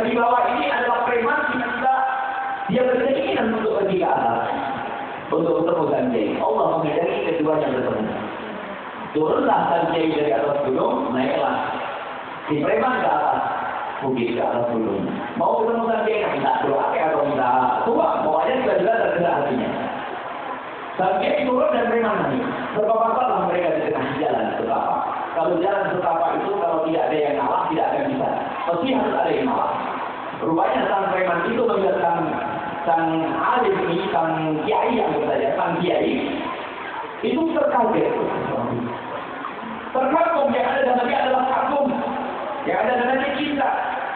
di bawah ini adalah preman dia berkeinginan untuk pergi ke atas, untuk bertemu Sanjay. Allah menghindari keduanya bertemu. Turunlah Sanjay dari atas gunung, naiklah si preman ke atas bukit, ke atas gunung. Mau ketemu Sanjay, minta doa atau minta tua, pokoknya tiba-tiba tergerak hatinya. Sanjay turun dan preman naik. Berpapasalah mereka di tengah jalan setapak. Kalau jalan setapak itu, kalau tidak ada yang ngalah, tidak akan bisa. Pasti harus ada yang ngalah. Rupanya sang preman itu melihat sang alim ini, sang kiai yang bertanya, sang kiai itu terkaget. Terkagum yang ada dalam dia adalah kagum, yang ada dalam dia cinta.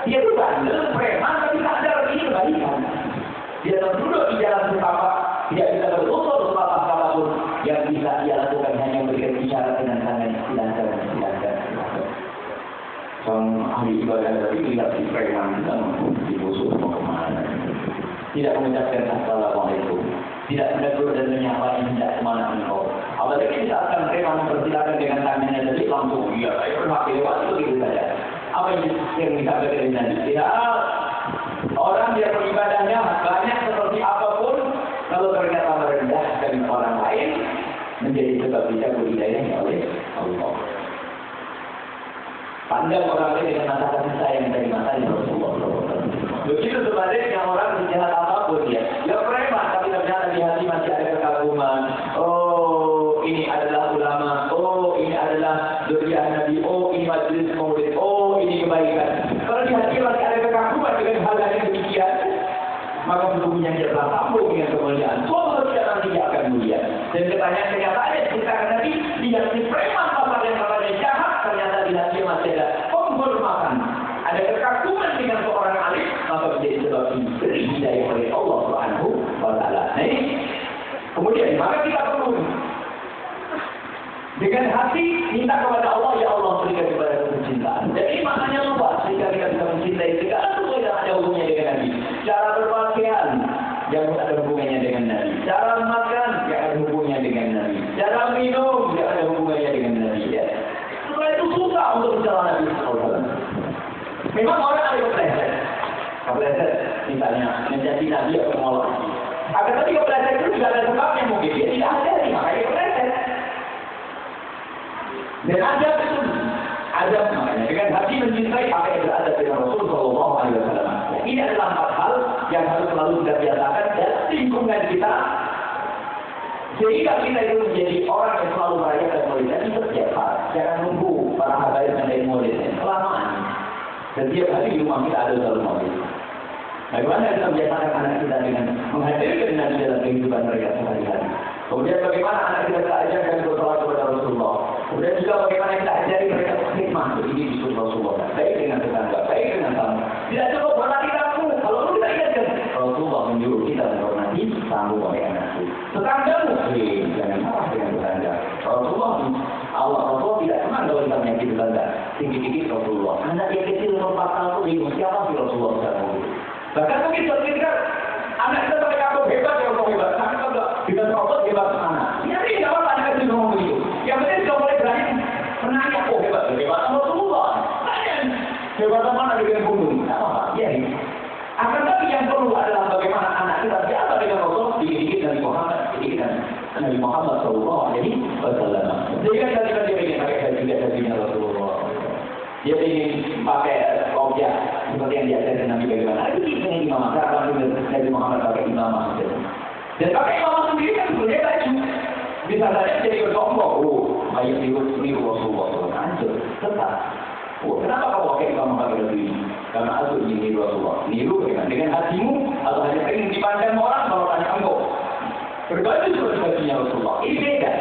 Dia itu bandel, preman, tapi sadar ini kebaikan. Dia terduduk di jalan setapak, tidak bisa berusul selama apapun. Yang bisa dia lakukan hanya memberikan isyarat dengan tangan, silakan. Sang ahli ibadah tadi lihat si preman dan dibusuh mau kemana. Tidak mengucapkan assalamualaikum, tidak menegur dan menyapa tidak kemana engkau. Apalagi misalkan preman mempersilakan dengan tangannya tadi langsung iya, saya pernah lewat itu gitu saja. Apa yang disampaikan dari Nabi? Tidak, orang dia beribadahnya banyak seperti apapun, kalau ternyata merendahkan orang lain menjadi sebab bisa berhidayahnya oleh Allah. Pandang orang lain dengan mata kasih sayang dari matanya Rasulullah SAW. Begitu sebaliknya orang sejahat apapun dia preman, tapi ternyata di hati masih ada kekaguman. Oh, ini adalah ulama. Oh, ini adalah zuriyah Nabi. Oh, ini majelis maulid. Oh, ini kebaikan. Kalau di hati masih ada kekaguman dengan hal yang demikian, maka sesungguhnya dia telah sambung dengan kemuliaan. Suatu saat nanti dia akan mulia. Dan kenyataannya kita Nabi lihat si preman pasar Dengan hati minta kepada Allah, ya Allah berikan kepada kecintaan. Jadi maknanya luas sehingga kita bisa mencintai segala sesuatu yang ada hubungannya dengan Nabi. Cara berpakaian yang ada hubungannya dengan Nabi. Cara makan yang ada hubungannya dengan Nabi. Cara minum yang ada hubungannya dengan Nabi. Ya. Setelah itu susah untuk bicara Nabi SAW. Memang orang ada kepleset. Kepleset misalnya menjadi Nabi atau menolak. Agar tapi kepleset itu juga ada sebabnya mungkin. Dia tidak ada, makanya kepleset. Dan ada makanya dengan hati mencintai apa yang berada dengan Rasul Sallallahu Alaihi Wasallam. Ini adalah 4 hal yang harus selalu kita biasakan dan lingkungan kita, sehingga kita itu menjadi orang yang selalu merayakan Maulid Nabi setiap hari. Jangan nunggu para habaib mengenai Maulidnya kelamaan. Setiap hari di rumah kita ada selalu Maulid. Bagaimana kita membiasakan anak kita dengan menghadirkan Nabi dalam kehidupan mereka sehari-hari. Kemudian bagaimana anak kita ajarkan bersolat kepada Rasulullah. Kemudian juga bagaimana kita ajari mereka hikmah begini disebut Rasulullah. Baik dengan tetangga, baik dengan tamu. Tidak cukup hormati tamu. Kalau kita ingatkan Rasulullah menyuruh kita menghormati tamu oleh anakku. Tetanggamu, jangan marah dengan tetangga. Rasulullah tidak pernah kalau kita menyakiti tetangga. Tinggi-tinggi Rasulullah. Anak yang kecil umur 4 tahun itu siapa sih Rasulullah sekarang? Bahkan mungkin ketika anak kita sampai kampung hebat ya Allah hebat. Nah, kita bisa terotot hebat mana? Ya tidak apa-apa anak kecil ngomong begitu. Yang penting sudah mulai berani menanya, oh hebat Rasulullah. Tanya hebat mana dengan gunung? Tidak apa-apa. Ya ini. Akan tapi yang perlu adalah bagaimana anak kita siapa dengan Rasul dikit-dikit Nabi Muhammad, dikit-dikit Nabi Muhammad Sallallahu Alaihi Wasallam. Sehingga kita ingin pakai baju-bajunya Rasulullah. Dia ingin pakai kopiah seperti yang diajarkan Nabi bagaimana. Itu ingin imamah. Karena Nabi Muhammad pakai imamah. Dan pakai imamah sendiri kan sebenarnya baju. Bisa saja jadi bersombong. Oh, ayat niru Rasulullah. Hancur. Tetap. Oh, kenapa kamu pakai imamah pakai baju ini? Karena aku ingin niru Rasulullah. Niru bagaimana? Dengan hatimu atau hanya ingin dipandang orang kalau tanya engkau. Berbaju seperti bajunya Rasulullah. Ini beda.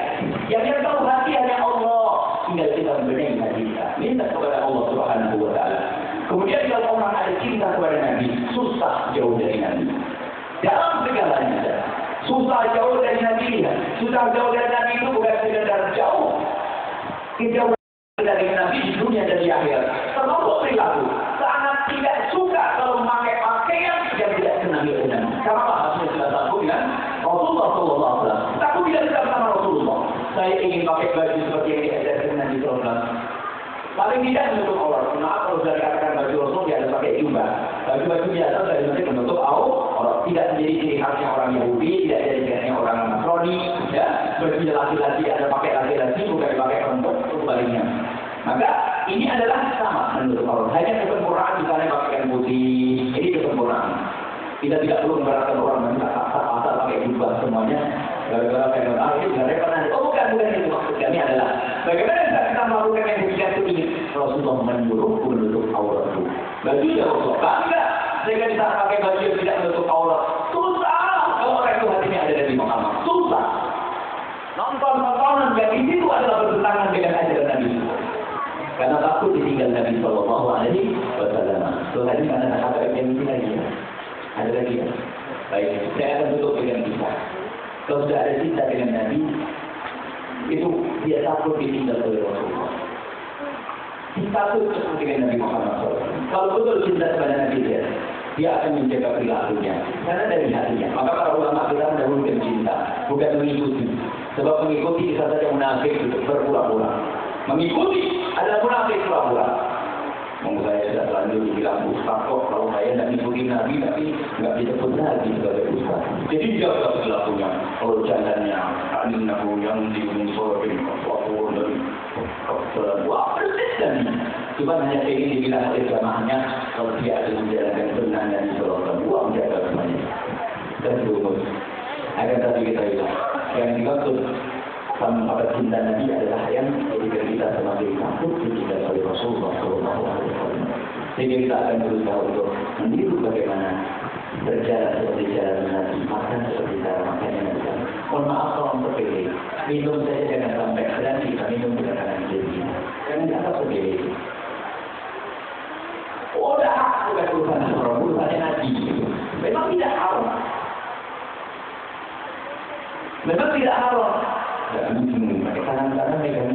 Yang tahu hati hanya Allah. Tinggal kita membenahi hati kita. Minta kepada Allah Subhanahu wa Ta'ala. Kemudian kalau orang ada cinta kepada Nabi, susah jauh dari Nabi. Dalam segalanya. Susah jauh dari Nabi. Susah jauh dari Nabi itu bukan sekedar jauh. Kejauhan dari Nabi di dunia dan di akhirat. Termasuk perilaku. Sangat tidak suka kalau memakai pakaian yang tidak senang dengan Nabi. Kenapa? Harusnya sudah takut dengan Rasulullah Sallallahu Alaihi Wasallam. Takut tidak suka sama Rasulullah. Saya ingin pakai baju seperti yang diajarkan Nabi Sallallahu Alaihi Wasallam. Paling tidak menutup aurat. Kenapa kalau sudah dikatakan baju Rasul dia harus pakai jubah. Baju-baju biasa sudah dimaksud menutup aurat. Tidak menjadi ciri khasnya orang Yahudi, tidak jadi ciri khasnya orang Nasrani. Ya, baju laki-laki ada pakai laki-laki bukan dipakai perempuan, sebaliknya. Maka ini adalah sama menutup aurat. Hanya kesempurnaan misalnya pakaian putih. Ini kesempurnaan. Kita tidak perlu memberatkan orang minta asal pakai jubah semuanya. Gara-gara pengen itu tidak repot. Oh bukan itu maksud kami adalah bagaimana kita melakukan yang demikian itu ini Rasulullah menyuruh menutup aurat itu. Baju ya Rasulullah bangga sehingga kita pakai baju yang tidak menutup aurat. Susah kalau orang itu hatinya ada dari Muhammad. Susah. Nonton-nontonan yang itu adalah bertentangan dengan ajaran Nabi. Karena takut ditinggal Nabi Sallallahu Alaihi Wasallam. So tadi mana ada yang ini lagi ya? Ada lagi ya? Baik, saya akan tutup dengan kisah. Kalau sudah ada cinta dengan Nabi, itu dia takut ditinggal oleh Rasulullah. Dia takut dengan Nabi Muhammad SAW. Kalau betul cinta kepada Nabi dia akan menjaga perilakunya. Karena dari hatinya. Maka para ulama kita mendahulukan cinta, bukan mengikuti. Sebab mengikuti bisa saja munafik itu berpura-pura. Mengikuti adalah munafik pura-pura. Saya sudah terlanjur dibilang Ustaz kok kalau saya tidak mengikuti Nabi tapi nggak disebut lagi sebagai Ustaz. Jadi jaga perilakunya. Kalau jalannya annahu yang dimunshorin waktu dari wah persis dan cuma hanya ingin dibilang oleh jamaahnya kalau dia ada menjalankan sunnah Nabi Sallallahu Alaihi Wasallam wah menjaga semuanya dan rumus. Akan tadi kita itu yang dimaksud sama cinta Nabi adalah yang menjadikan kita semakin takut dicintai oleh Rasulullah SAW. Sehingga kita akan berusaha untuk meniru bagaimana berjalan seperti jalan Nabi, makan seperti cara makannya Nabi. Mohon maaf kalau sepele, minum saja jangan sampai dan kita minum dengan tangan kiri. Jangan dianggap sepele. Oh, dah, bukan urusan orang, urusannya Nabi. Memang tidak haram. Memang tidak haram. Tangan-tangan megang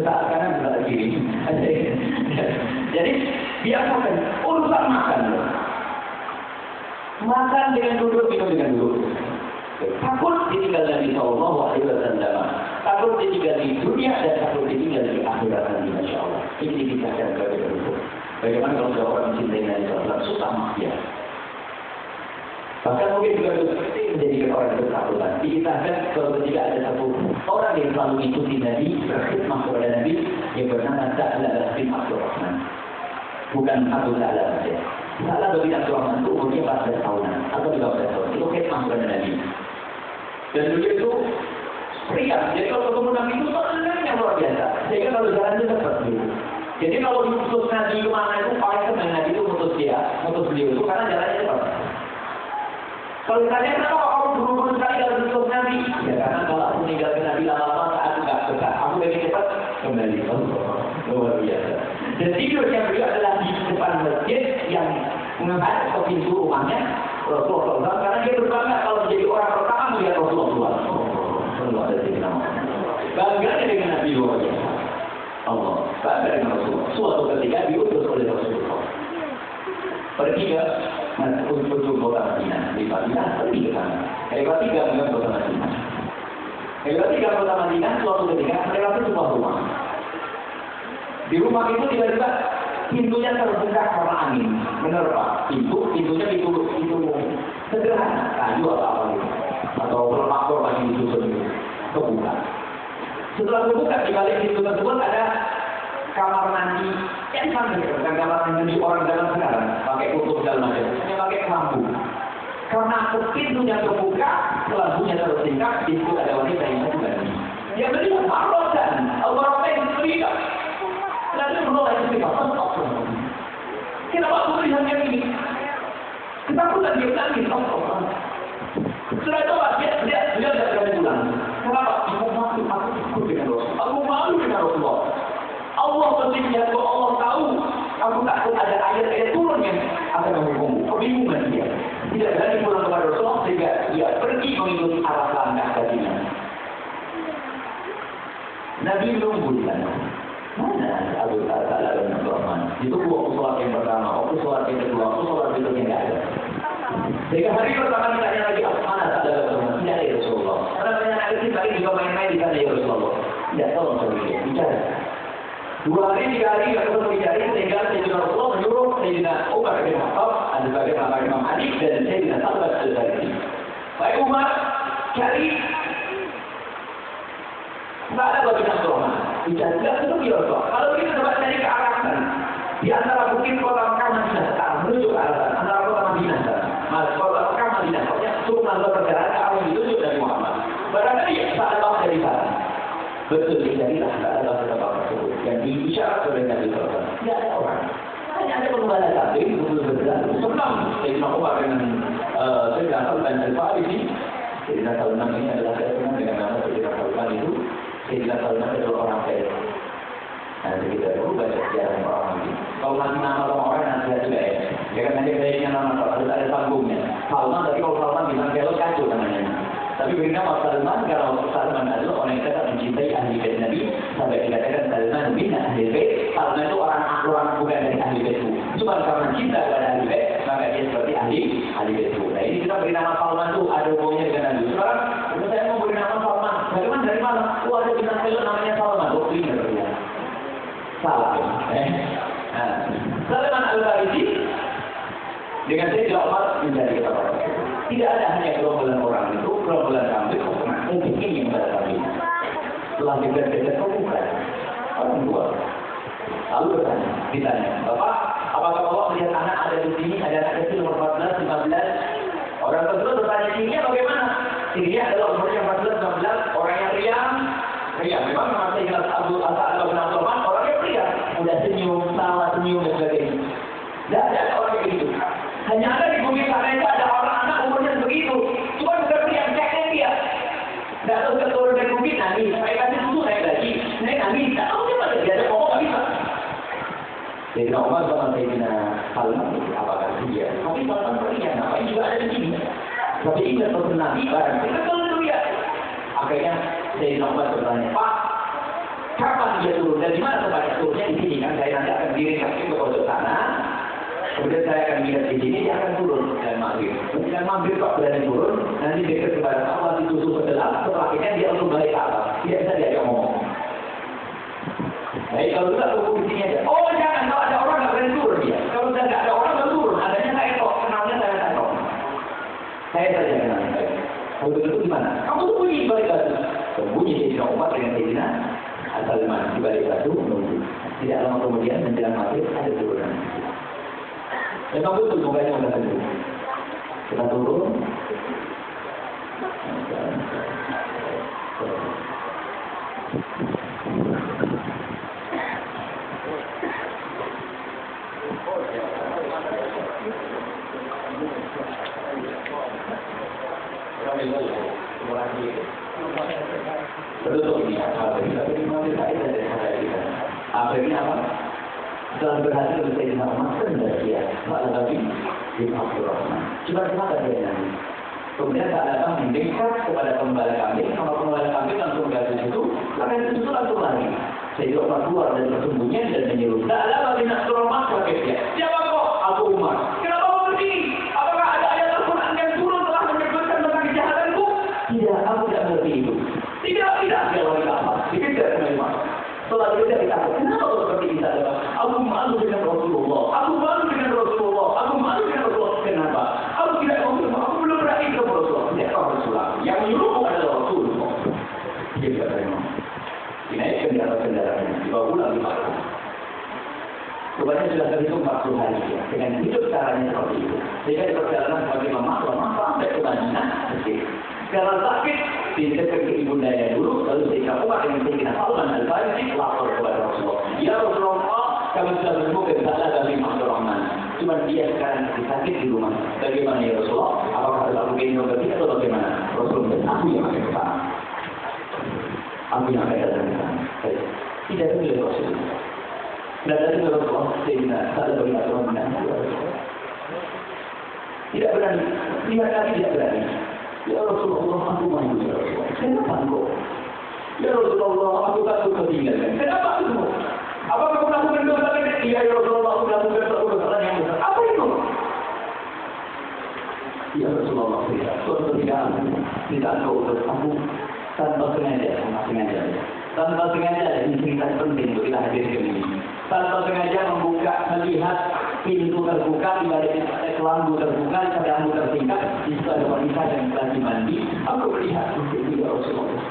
Sesaat kanan, sesaat kiri. Jadi biasakan urusan makan. Makan dengan duduk, minum dengan duduk. Takut ditinggal Nabi Sallallahu Alaihi Wasallam. Takut ditinggal di dunia dan takut ditinggal di akhirat nanti, Masya Allah. Ini dikisahkan kepada kita. Bagaimana kalau ada orang mencintai Nabi Sallallahu Alaihi Wasallam, susah maksiat. Bahkan mungkin juga seperti menjadikan orang berketakutan. Dikisahkan kalau ketika ada satu orang yang selalu ikuti Nabi, berkhidmah kepada Nabi, yang bernama Sa'labah bin Abdurrahman. Bukan Abu Sa'labah saja. Sa'labah bin Abdurrahman itu umurnya 14 tahunan atau 15 tahun. Itu khidmah kepada Nabi. Dan beliau itu pria. Jadi kalau ketemu Nabi itu senangnya luar biasa. Sehingga kalau jalan itu cepat dulu. Jadi kalau diutus Nabi kemana itu paling senang Nabi itu mutus beliau itu karena jalannya cepat. Kalau ditanya kenapa kamu buru-buru sekali kalau diutus Nabi? Ya karena kalau aku meninggalkan Nabi lama-lama saat aku nggak betah. Aku lebih cepat kembali. Luar biasa. Dan tidur yang beliau adalah di depan masjid yang menghadap ke pintu rumahnya Rasulullah. Karena dia berbangga kalau menjadi orang pertama melihat Rasulullah. Bangga dengan Nabi luar biasa. Allah bangga dengan Rasulullah. Suatu ketika diutus oleh Rasulullah. Pergi ke ujung kota Madinah. Di Madinah pergi ke sana. Kali ketiga dengan kota Madinah. Kali ketiga kota Madinah suatu ketika melewati sebuah rumah. Di rumah itu tiba-tiba pintunya terbuka karena angin menerpa. Pintunya itu sederhana, kayu atau apa gitu, atau pelapor lagi disusun kebuka. Setelah kebuka di balik pintu tersebut ada kamar mandi yang sama dengan kamar mandi orang dalam sekarang, pakai kutub segala macam, hanya pakai lampu. Karena pintunya terbuka, lampunya tertingkap, di situ ada wanita yang sedang mandi. Dia melihat marrotan, Allah yang terlihat. Lalu menolak itu kenapa aku melihat yang ini? Ketakutan dia nangis. Setelah itu dia tidak berani pulang. Kenapa? Aku takut dengan Rasul. Aku malu dengan Rasulullah. Allah bersedia kalau Allah tahu aku takut ada ayat-ayat turun yang akan menghukumku. Kebingungan dia. Tidak berani pulang kepada Rasulullah sehingga dia pergi mengikuti arah langkah kakinya. Nabi menunggu di sana. Mana Abu Sa'labah bin Abdurrahman? Itu waktu sholat yang pertama, waktu sholat yang kedua, waktu sholat berikutnya tidak ada. Sehingga hari pertama ditanya lagi, mana Sa'labah bin Abdurrahman? Tidak ada ya Rasulullah. Karena banyak anak kecil tadi juga main-main di sana ya Rasulullah. Tidak, tolong saya bicara. 2 hari, 3 hari, tidak ketemu dicari, sehingga Sayyidina Rasulullah menyuruh Sayyidina Umar bin Khattab, ada sebagai nama Imam Ali, dan Sayyidina Sa'labah al-Farisi. Baik Umar, cari Sa'labah bin Abdurrahman. Tidak itu dia Rasulullah. Kalau kita coba cari ke arah sana, di antara bukit kota Mekah Madinah sekarang menuju ke arah sana, antara kota Madinah sana, kota Mekah Madinah, pokoknya suruh nazar perjalanan ke arah yang ditunjuk dari Muhammad. Barangkali ya Sa'labah dari sana. Betul dicarilah Sa'labah tersebut yang diisyarat oleh Nabi SAW. Tidak ada orang. Hanya ada pembala kambing, betul-betul senang. Sayyidina Umar dengan Sayyidina Salman al-Farisi. Sayyidina Salman ini adalah saya senang dengan nama Sayyidina Salman itu. Sayyidina Salman adalah orang kaya. Nah, kita dulu baca sejarah orang ini. Kalau nanti nama sama orang nanti juga ya. Ya kan nanti kayaknya nama harus ada panggungnya. Salman, tapi kalau Salman bilang kalau kacau namanya. Tapi beri nama Salman karena Salman adalah orang yang sangat mencintai ahli bait Nabi sampai dikatakan Salman bin ahli bait. Salman itu orang bukan dari ahli bait itu. Cuma karena cinta kepada ahli bait maka dia seperti ahli bait itu. Nah ini kita beri nama Salman itu ada hubungannya dengan Nabi. Sekarang saya mau beri nama Salman. Bagaimana dari mana? Ada bintang film namanya Salman. Waktu ini berarti. Salah. Salman al-Farisi dengan Sayyidina Umar menjadi kata tidak ada hanya gerombolan orang itu, gerombolan kambing, mungkin ini yang pada kambing. Setelah dekat-dekat bukan orang tua. Lalu ditanya, Bapak, apakah Bapak melihat anak ada di sini, ada anak kecil umur 14, 15? Orang tersebut bertanya tingginya bagaimana? Tingginya adalah umurnya 14, 15, orang yang riang. Memang masih jelas Sa'labah bin Abdurrahman, orangnya pria. Udah senyum, sama senyum dan sebagainya. Tidak ada orang yang begitu. Hanya ada di bumi sana itu ada orang anak umurnya begitu. Cuma bukan pria, ceknya dia. Tidak tahu keturun dari bumi, nangis. Saya kasih susu, naik lagi. Naik nangis. Tidak tahu dia pada dia ada ngomong, nggak bisa. Sayyidina Umar sama Sayyidina Salman itu apakah dia? Tapi Salman pria, namanya juga ada di sini. Tapi ingat pesan Nabi, barang kita kalau itu ya. Akhirnya Sayyidina Umar bertanya, Pak, Kapan dia turun? Dan di mana tempatnya turunnya? Di sini kan saya nanti akan diringkas ke pojok sana. Kemudian saya akan lihat di sini, dia akan turun dan maghrib. Kemudian maghrib kok berani turun, nanti dekat kepada Allah ditusuk ke dalam, setelahnya dia langsung balik ke atas. Tidak bisa diajak ngomong. Baik, kalau tidak tunggu di sini aja. Oh jangan, kalau ada orang nggak berani turun dia. Kalau sudah nggak ada orang nggak turun, adanya saya kok, kenalnya saya kok. Saya saja kenalnya. Kalau begitu gimana? Kamu sembunyi balik lagi. Sembunyi di sini Umar dengan Sayyidina Salman di balik batu menunggu. Tidak lama kemudian menjelang maghrib ada turunan. Memang betul mukanya udah tentu. Kita turun. Betul ini akhirnya apa? Setelah berhasil Sayyidina Umar dia malah lagi bin Abdurrahman. Coba kenapa dia nanti? Kemudian saat datang mendekat kepada pembala kambing, sama pembala kambing langsung gagal itu, karena itu langsung lari. Sayyidina Umar keluar dari persembunyian dan menyeru, "Ta'ala bin Abdurrahman," kagetnya. "Siapa kok?" "Aku Umar." "Kenapa kau pergi? Apakah ada ayat Al-Quran yang turun telah menyebutkan tentang kejahatanku?" "Tidak, aku tidak mengerti itu." Tidak, dia lari ke atas. Dikejar memang. Setelah itu dia dikatakan, kenapa kau seperti ini? Aku malu dengan Rasulullah. Aku malu dengan Rasulullah. Aku malu dengan Rasulullah. Kenapa? Aku tidak mau, aku belum berani ke Rasulullah. Tidak kau Rasulullah. Yang menyuruhku adalah Rasulullah. Dia tidak terima. Dinaikkan di atas kendaraan. Dibawa pulang di Makkah. Rupanya sudah terhitung 40 hari ya. Dengan hidup caranya seperti itu. Sehingga di perjalanan semakin lemah sampai ke Madinah. Karena sakit, diingatkan ke ibundanya dulu, lalu Sayyidina Umar dengan Sayyidina Salman Al-Farisi lapor kepada Rasulullah. "Ya Rasulullah, kami sudah menemukan Ta'ala bin Abdurrahman. Cuma dia sekarang sakit di rumah. Bagaimana ya Rasulullah? Apakah aku gendong ke dia atau bagaimana?" Rasulullah, "Aku yang akan ke sana. Aku yang akan datang ke sana." Tidak boleh Rasulullah. Dan dari Rasulullah, Sayyidina Ta'ala bin Abdurrahman tidak berani. Lihat lagi tidak berani. "Ya Rasulullah, aku malu ya Rasulullah." "Kenapa engkau?" "Ya Rasulullah, aku takut ketinggalan." "Kenapa itu? Apakah aku melakukan dosa besar?" "Iya ya Rasulullah, aku melakukan dosa yang besar." "Apa itu?" "Ya Rasulullah, suatu tidak engkau aku tanpa sengaja. Tanpa sengaja ini cerita penting untuk kita hadirkan ini. Tanpa sengaja melihat pintu terbuka, di balik kelambu terbuka, di kelambu tersingkat, di situ ada wanita yang lagi mandi. Aku melihat itu ya Rasulullah.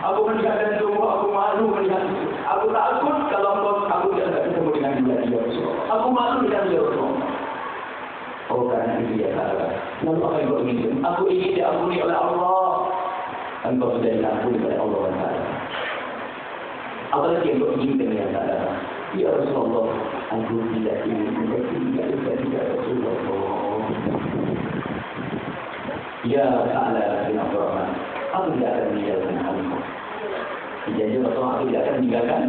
Aku melihat dan tunggu, aku malu melihat itu. Aku takut kalau aku tidak ketemu dengan dia ya Rasulullah. Aku malu dengan dia Rasulullah. "Oh karena itu ya sahabat. Lalu apa yang kau inginkan?" "Aku ingin diampuni oleh Allah." "Engkau sudah diampuni oleh Allah SWT. Apalagi yang kau inginkan ya sahabat?" "Ya Rasulullah, aku tidak ingin tinggal ya Rasulullah." "Ya Ta'ala bin Abdurrahman, aku tidak akan meninggalkan engkau." Jadi Rasulullah, aku tidak akan meninggalkan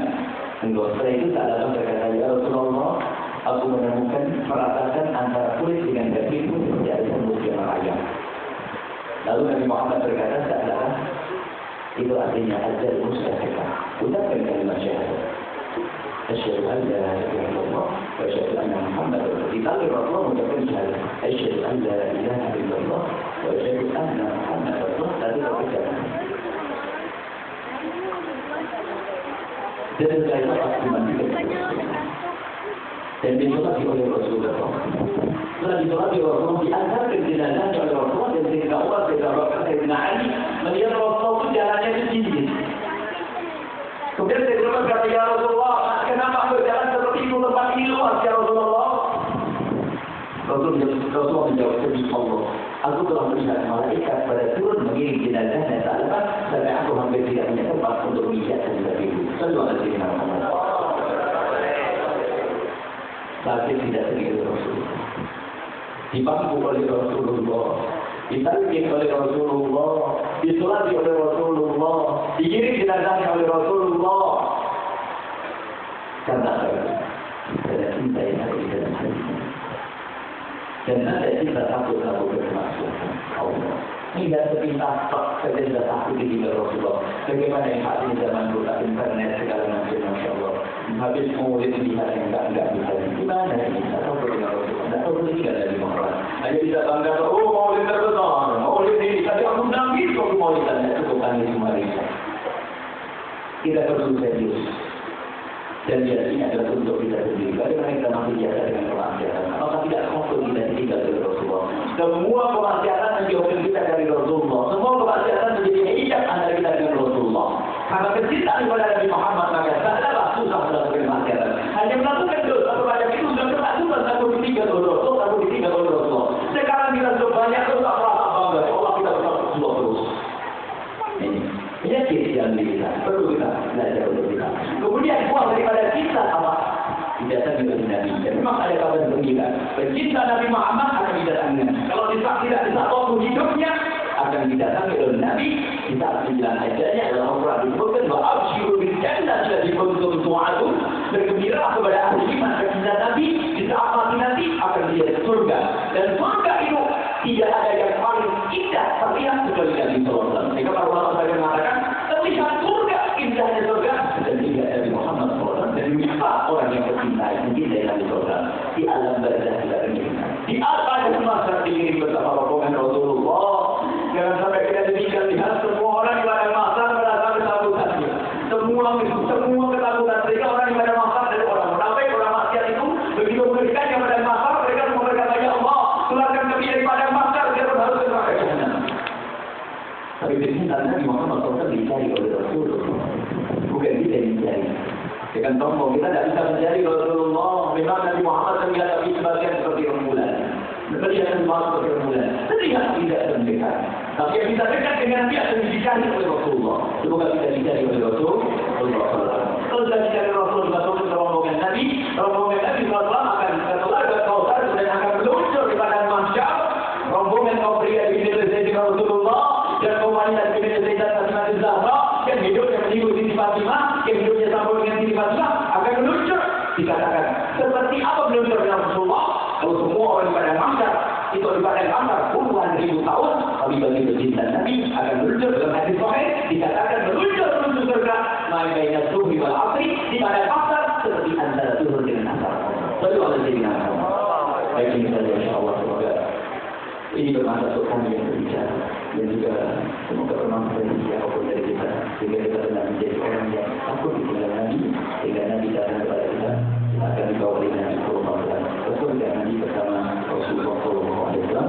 engkau. Setelah itu Ta'ala berkata, "Ya Rasulullah, aku menemukan peratasan antara kulit dengan dagingmu seperti ada semut yang merayap." Lalu Nabi Muhammad berkata, "Ta'ala, itu artinya ajal mustahillah. Ucapkan kalimat syahadat. Asyhadu an la ilaha illallah wa asyhadu anna Muhammadar Rasulullah." Rasulullah mengucapkan syahadat. Asyhadu an la ilaha illallah wa asyhadu anna Muhammadar Rasulullah. Lalu berkata, dan saya pasti mandikan dan disolati oleh Rasulullah. Setelah disolati oleh Rasulullah, diantarkan jenazahnya oleh Rasulullah dan Sayyidina Umar, Sayyidina Bakar, Sayyidina Ali melihat Rasulullah itu jalannya itu tinggi. Kemudian Sayyidina Umar berkata, "Ya Rasulullah, kenapa berjalan seperti itu, tempat ini luas ya Rasulullah?" Rasulullah menjawab, "Demi Allah, aku telah melihat malaikat pada turun mengiring jenazahnya sampai aku hampir tidak punya tempat untuk menginjakkan kaki itu." Sallallahu alaihi wasallam. Sakit tidak sedikit Rasulullah. Dibangku oleh Rasulullah, ditalkin oleh Rasulullah, disolati oleh Rasulullah, digiring jenazahnya oleh Rasulullah. Karena ada cinta yang ada di dalam hati. Dan ada cinta takut berkemaksud Allah. Tidak sepintas tok saja sudah takut ditinggal Rasulullah. Bagaimana yang saat ini zaman dulu internet segala macam, Masya Allah. Habis murid lihat yang enggak bisa. Gimana ini? Tidak tahu dengan Rasulullah. Tidak tahu tinggal dari Muhammad. Hanya bisa bangga, oh maulid terbesar, maulid ini. Tadi aku nangis kalau maulidannya cukupkan di Malaysia. Tidak perlu serius. Dan ini adalah untuk kita sendiri. Bagaimana kita masih biasa dengan kemaksiatan? Apakah tidak mampu kita tinggal dari Rasulullah? Semua kemaksiatan menjauhkan kita dari Rasulullah. Semua kemaksiatan menjadi hijab antara kita dengan Rasulullah. Karena kecintaan kepada Nabi Muhammad maka tidaklah susah melakukan kemaksiatan. Hanya melakukan dosa kepada itu sudah ketakutan takut ditinggal oleh Rasul, takut ditinggal oleh Rasulullah. Sekarang kita sudah banyak dosa merasa bangga. Allah kita berdoa terus. Ini penyakit yang kita perlu kita belajar untuk kita. Kemudian buah daripada kita apa? Didatangi oleh Nabi. Dan memang ada kabar gembira. Pecinta Nabi Muhammad akan didatangi. Kalau tidak di saat waktu hidupnya akan didatangi oleh Nabi. Di saat menjelang ajalnya dalam Al-Quran disebutkan bahwa absyiru bil jannah allati kuntum tu'adun. Bergembira kepada ahli iman pecinta Nabi. Di saat mati nanti akan dilihat surga. Dan surga itu tidak ada yang paling indah terlihat kecuali Nabi SAW. Sehingga para ulama mereka mengatakan terlihat surga, indahnya surga dan tidak dari Muhammad SAW. Dan juga orang yang bercintai mencintai Nabi SAW di alam barzah tidak menginginkan. Di atas semasa dikirim bersama rombongan Rasulullah. Jangan sampai kita demikian lihat semua orang di pada masa merasa ketakutannya. Semua ketakutan mereka orang di pada masa dari orang munafik, orang maksiat itu begitu memberikan yang pada masa mereka semua berkata ya Allah keluarkan kami daripada masa dia pun harus ke neraka jahanam. Tapi kecintaan Nabi Muhammad SAW dicari oleh Rasulullah, bukan kita yang dicari. Dengan tombol kita tidak bisa mencari Rasulullah. Memang Nabi Muhammad terlihat tapi sebagian seperti rembulan. Terlihat seperti rembulan. Terlihat tidak terdekat. Tapi yang bisa dekat dengan dia akan dicari oleh Rasulullah. Semoga kita dicari oleh Rasulullah. Kalau kita dicari Rasulullah masuk ke rombongan Nabi SAW akan setelah berkautar dan akan meluncur di padang mahsyar. Rombongan kaum pria di Sayyidina Rasulullah dan kaum wanita di Sayyidatina Fatimah Zahra yang hidup yang meniru Siti Fatimah, yang hidupnya sambung dengan Siti Fatimah akan meluncur. Dikatakan seperti apa meluncur dengan Rasulullah? Kalau semua orang di padang mahsyar itu di padang mahsyar puluhan ribu tahun, tapi bagi pecinta Nabi akan meluncur dalam hadis sahih dikatakan meluncur menuju surga. Ma'baina subuhi wal asri di padang mahsyar seperti antara zuhur dengan asar. Lalu ada Sayyidina Muhammad. Baik ini saja insyaallah semoga ini bermata untuk kami yang berbicara dan juga semoga bermanfaat bagi siapapun dari kita sehingga kita benar menjadi orang yang takut kepada Nabi sehingga Nabi datang kepada kita akan dibawa oleh Nabi Sallallahu Alaihi Wasallam. Rasulullah Nabi bersama Rasulullah Sallallahu Alaihi Wasallam.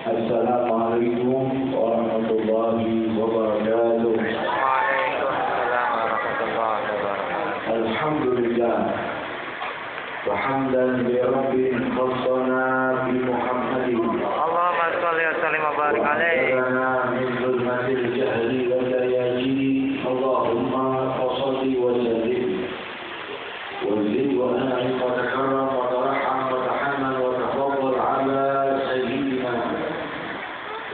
Wassalamualaikum warahmatullahi wabarakatuh. Assalamualaikum warahmatullahi wabarakatuh. Waalaikumsalam warahmatullahi wabarakatuh. Alhamdulillah. Wa hamdan li rabbin khassana bi Muhammadin. Allahumma shalli wa sallim wa barik alaihi. Min zulmatil jahli wal layaji. Allahumma salli wa sallim. Wa zid wa an'im wa takarram wa tarham wa tahannan wa tafaddal ala sayyidina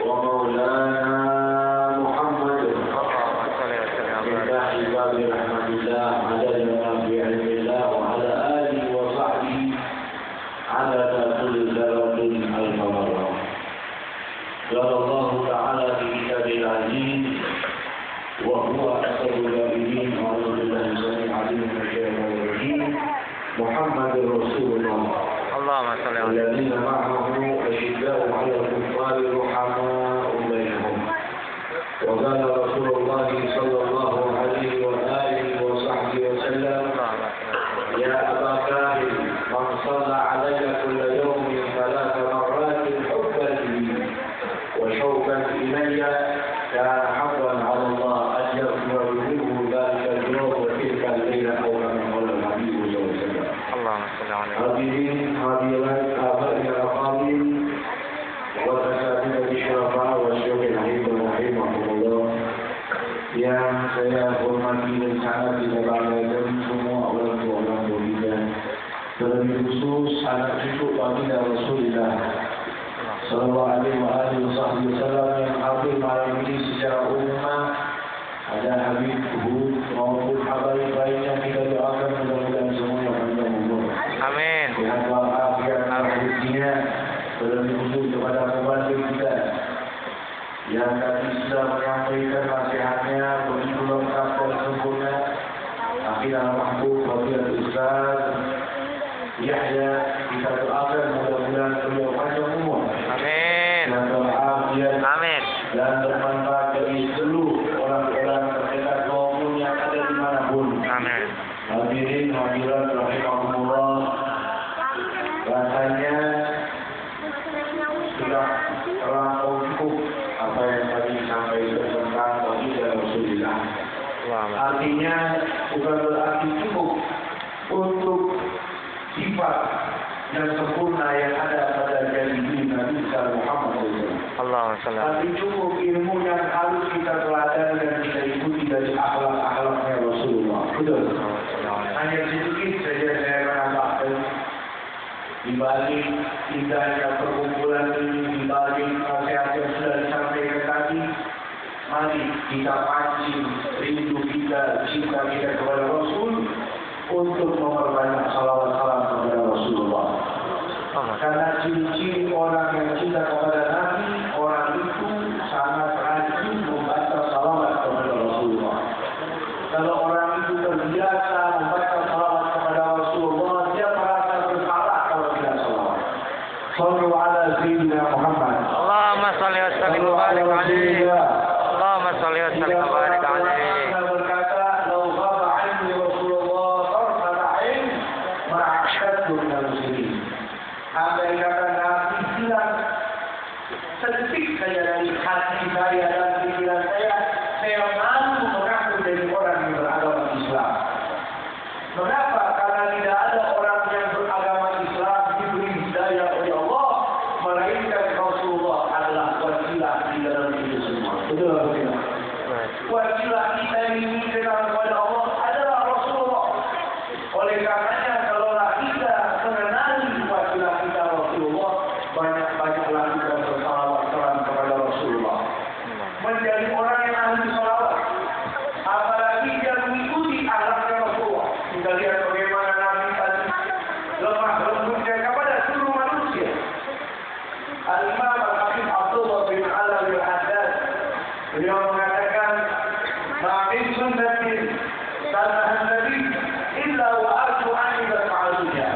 wa maulana Muhammad. Allahumma shalli wa sallim wa barik. Billahi wa bi rahmatillah ala nabi ilmillah wa ala alihi wa محمد رسول الله اللهم صل على الذين معه أشداء على الكفار رحماء بينهم وقال رسول الله صلى الله عليه وآله وصحبه وسلم يا أبا كامل من صلى علي كل يوم 3 مرات حبا لي وشوقا إلي كان حقا على الله أن يغفر منه ذلك اليوم وتلك الليلة أو كما قال النبي صلى الله عليه وسلم. اللهم صل على Hadirin hadirat abadi al-fadil wa tasabina bisyarafa wa syukur rahimahumullah yang saya hormati dan sangat dibanggakan semua orang berbeda, terlebih khusus anak cucu baginda Rasulullah sallallahu alaihi wasallam yang hadir malam ini secara umum. Ada Habib Hud maupun habaib lainnya, kita doakan mudah-mudahan semuanya panjang umur. Amin. Sehat walafiat rezekinya, terlebih khusus kepada pembantu kita yang tadi sudah menyampaikan nasihatnya begitu lengkap dan sempurna. Akhirnya mahbub Fadilatul Ustaz Yahya, kita doakan mudah-mudahan beliau panjang umur. Amin. Dan walafiat. Amin. Dan bermanfaat bagi seluruh orang-orang terdekat maupun yang ada dimanapun. Amin. Hadirin hadirat rahimahumullah, rasanya sudah terlampau cukup apa yang tadi disampaikan tentang baginda Rasulullah. Artinya bukan berarti cukup untuk sifat yang sempurna yang ada pada diri Nabi Muhammad SAW. Allahumma salli alaihi. Tapi cukup ilmu yang harus kita teladani dan kita ikuti dari akhlak-akhlaknya Rasulullah. Betul. Hanya sedikit saja saya menambahkan di balik indahnya perkumpulan ini, di balik nasihat yang sudah disampaikan tadi, mari kita pancing rindu kita, cinta kita kepada Rasul untuk memperbanyak salawat-salam kepada Rasulullah. Karena ciri-ciri orang yang cinta kepada Nabi, orang itu sangat rajin membaca salawat kepada Rasulullah. Kalau orang itu terbiasa membaca salawat kepada Rasulullah, dia merasa bersalah kalau tidak salawat. Sallu ala Sayyidina Muhammad. Allahumma salli wa sallim wa barik alaihi. Allahumma salli wa sallim wa barik alaihi. Berkata, "Lau ghaba 'anni Rasulullah tarfata 'ain ma a'shadtu min al-muslimin." Andai kata Nabi hilang sedetik saja dari hati saya dan pikiran saya malu mengaku dari orang yang beragama Islam. Mengapa? Karena tidak ada orang yang beragama Islam diberi hidayah oleh Allah, melainkan Rasulullah adalah wasilah di dalam itu semua. Betul atau tidak? Wasilah kita ini kenal kepada Allah adalah Rasulullah. Oleh karenanya kalaulah kita mengenali wasilah kita Rasulullah, banyak-banyaklah kita bersalawat kepada Rasulullah. Menjadi orang yang ahli salawat. Apalagi dia mengikuti akhlaknya Rasulullah. Kita lihat bagaimana Nabi tadi lemah lembutnya kepada seluruh manusia. Al-Imam Al-Habib Abdullah bin Alam Al-Haddad, beliau mengatakan, "Ma'min sunnatin sannahan Nabi illa wa arju anni ba'alunya."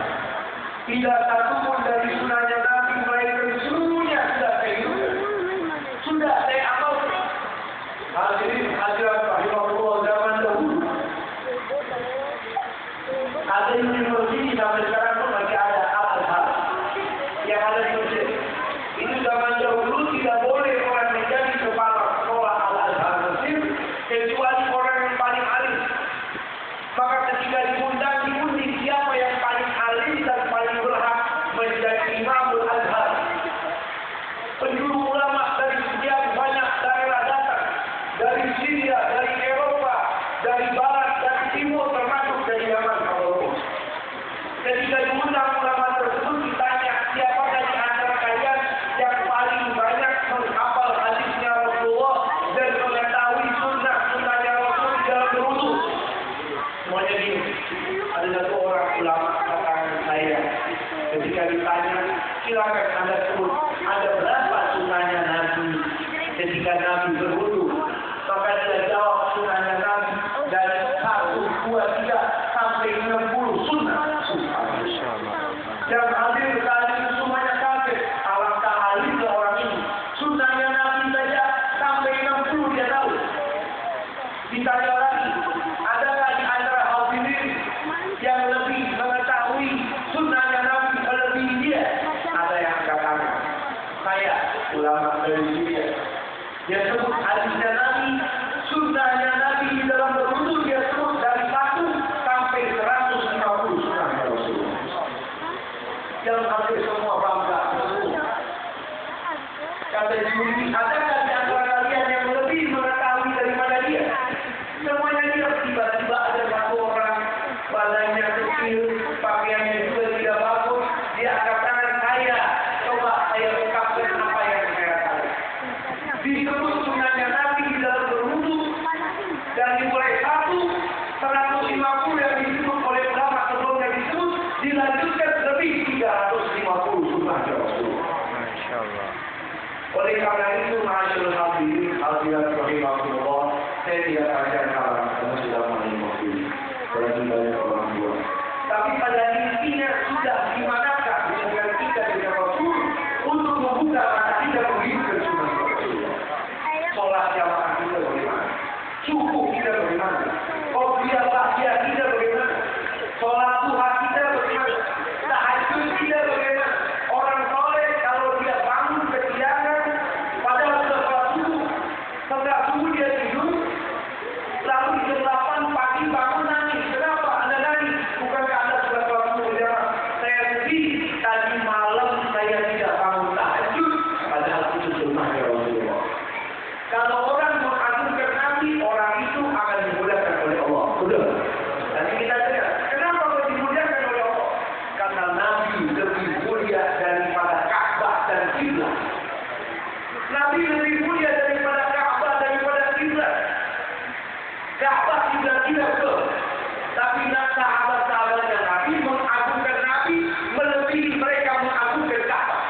Tidak satu pun dari sunnahnya Nabi melainkan seluruhnya sudah saya hidup, sudah saya amalkan. Hadirin hadirat rahimahullah, zaman dahulu ada universiti sampai sekarang pun masih ada Al-Azhar yang ada di Mesir. Itu zaman dahulu tidak boleh orang menjadi kepala sekolah Al-Azhar Mesir kecuali orang yang paling alim. Maka ketika diundi siapa yang paling alim dan paling berhak menjadi Imamul Azhar. Penjuru ulama dari sekian banyak daerah datang, dari Syria, dari Eropa, dari Barat, dari Timur, termasuk dari Yaman. Ketika diundang ulama tersebut ditanya, siapakah di antara kalian yang paling banyak menghafal hadisnya Rasulullah dan mengetahui sunnah-sunnahnya Rasul dalam berwudu? Semuanya diam. Ada satu orang ulama katakan saya, ketika ditanya, silakan Anda sebut ada berapa sunnahnya Nabi ketika Nabi berwudu? Maka dia jawab sunnahnya Nabi dari 1, 2, 3 sampai 60 sunnah. Adakah di antara kalian yang lebih mengetahui daripada dia? Semuanya dia tiba-tiba ada satu orang badannya kecil, pakaiannya juga tidak bagus, dia angkat tangan, saya coba saya ungkapkan apa yang saya tahu. Disebut sunnahnya Nabi di dalam berwudu dari mulai 150 yang disebut oleh ulama sebelumnya disebut dilanjutkan lebih 350 sunnahnya Rasulullah. Masya Allah. Oleh karena itu, masyaallah hadirin rahimahullah, saya tidak akan kalah karena sudah menghormati berarti banyak orang tua. Tapi pada intinya sudah dimanakah hubungan kita dengan Rasul untuk membuka mata kita menghidupkan sunnah Rasulullah. Sholat jamaah kita bagaimana? Subuh kita bagaimana? Qobliyah ba'diyah kita bagaimana? Sholat duha kita bagaimana? Tahajud kita bagaimana? Orang soleh kalau dia bangun kesiangan padahal sudah sholat subuh, setelah subuh dia tidur, lalu jam 8 pagi bangun nangis. Kenapa Anda nangis? Bukankah Anda sudah sholat subuh berjamaah? Saya sedih, tadi malam saya tidak bangun tahajud, padahal itu sunnahnya Rasulullah. Kalau orang mengagungkan Nabi, orang itu akan dimudahkan oleh Allah. Betul. Nanti kita dengar, kenapa kau dimudahkan oleh Allah? Karena Nabi lebih mulia daripada Ka'bah dan kiblat. Nabi lebih mulia daripada Ka'bah daripada kiblat. Ka'bah kiblat tidak betul. Tapi sahabat-sahabatnya Nabi mengagungkan Nabi melebihi mereka mengagungkan Ka'bah.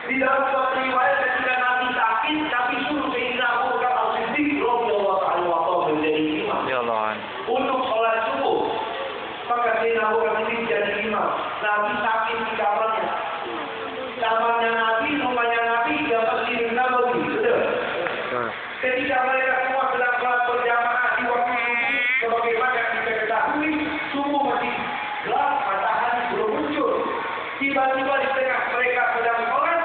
Di dalam suatu riwayat ketika Nabi sakit, Nabi suruh Sayyidina Abu Bakar As-Siddiq radhiyallahu anhu menjadi imam Ya Allah. untuk sholat subuh. Maka Sayyidina Abu Bakar As-Siddiq jadi imam. Nabi sakit di kamarnya. Kamarnya Nabi, rumahnya Nabi, di Masjidil Nabawi. Betul. Ketika mereka semua sedang sholat berjamaah di waktu subuh, sebagaimana kita ketahui, subuh masih gelap, matahari belum muncul. Tiba-tiba di tengah mereka sedang sholat,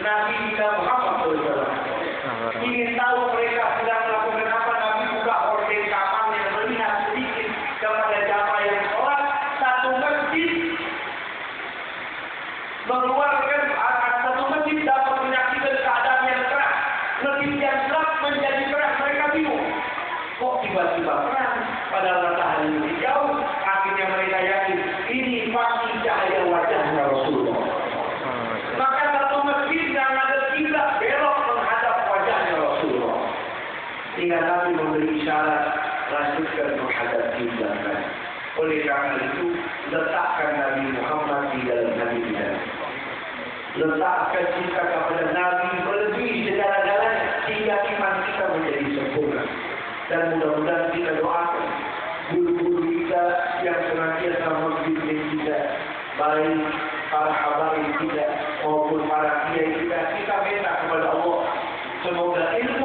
Nabi kita Muhammad SAW ingin tahu mereka sedang melakukan apa. Nabi buka horden kamarnya, melihat sedikit kepada jamaah yang sholat. Satu masjid mengeluarkan satu masjid dapat menyaksikan keadaan yang keras. Masjid yang gelap menjadi keras. Mereka bingung. Kok tiba-tiba keras? Padahal matahari masih jauh. Akhirnya mereka yakin ini pasti cahaya wajahnya Rasulullah. Maka satu masjid yang ada kiblat belok menghadap wajahnya Rasulullah. Sehingga Nabi memberi isyarat lanjutkan menghadap kiblat. Oleh karena itu, letakkan Nabi Muhammad di dalam hati kita. Letakkan cinta kepada Nabi melebihi segala-galanya sehingga iman kita menjadi sempurna. Dan mudah-mudahan kita doakan guru-guru kita yang senantiasa membimbing kita, baik para habaib kita maupun para kiai kita minta kepada Allah semoga ilmu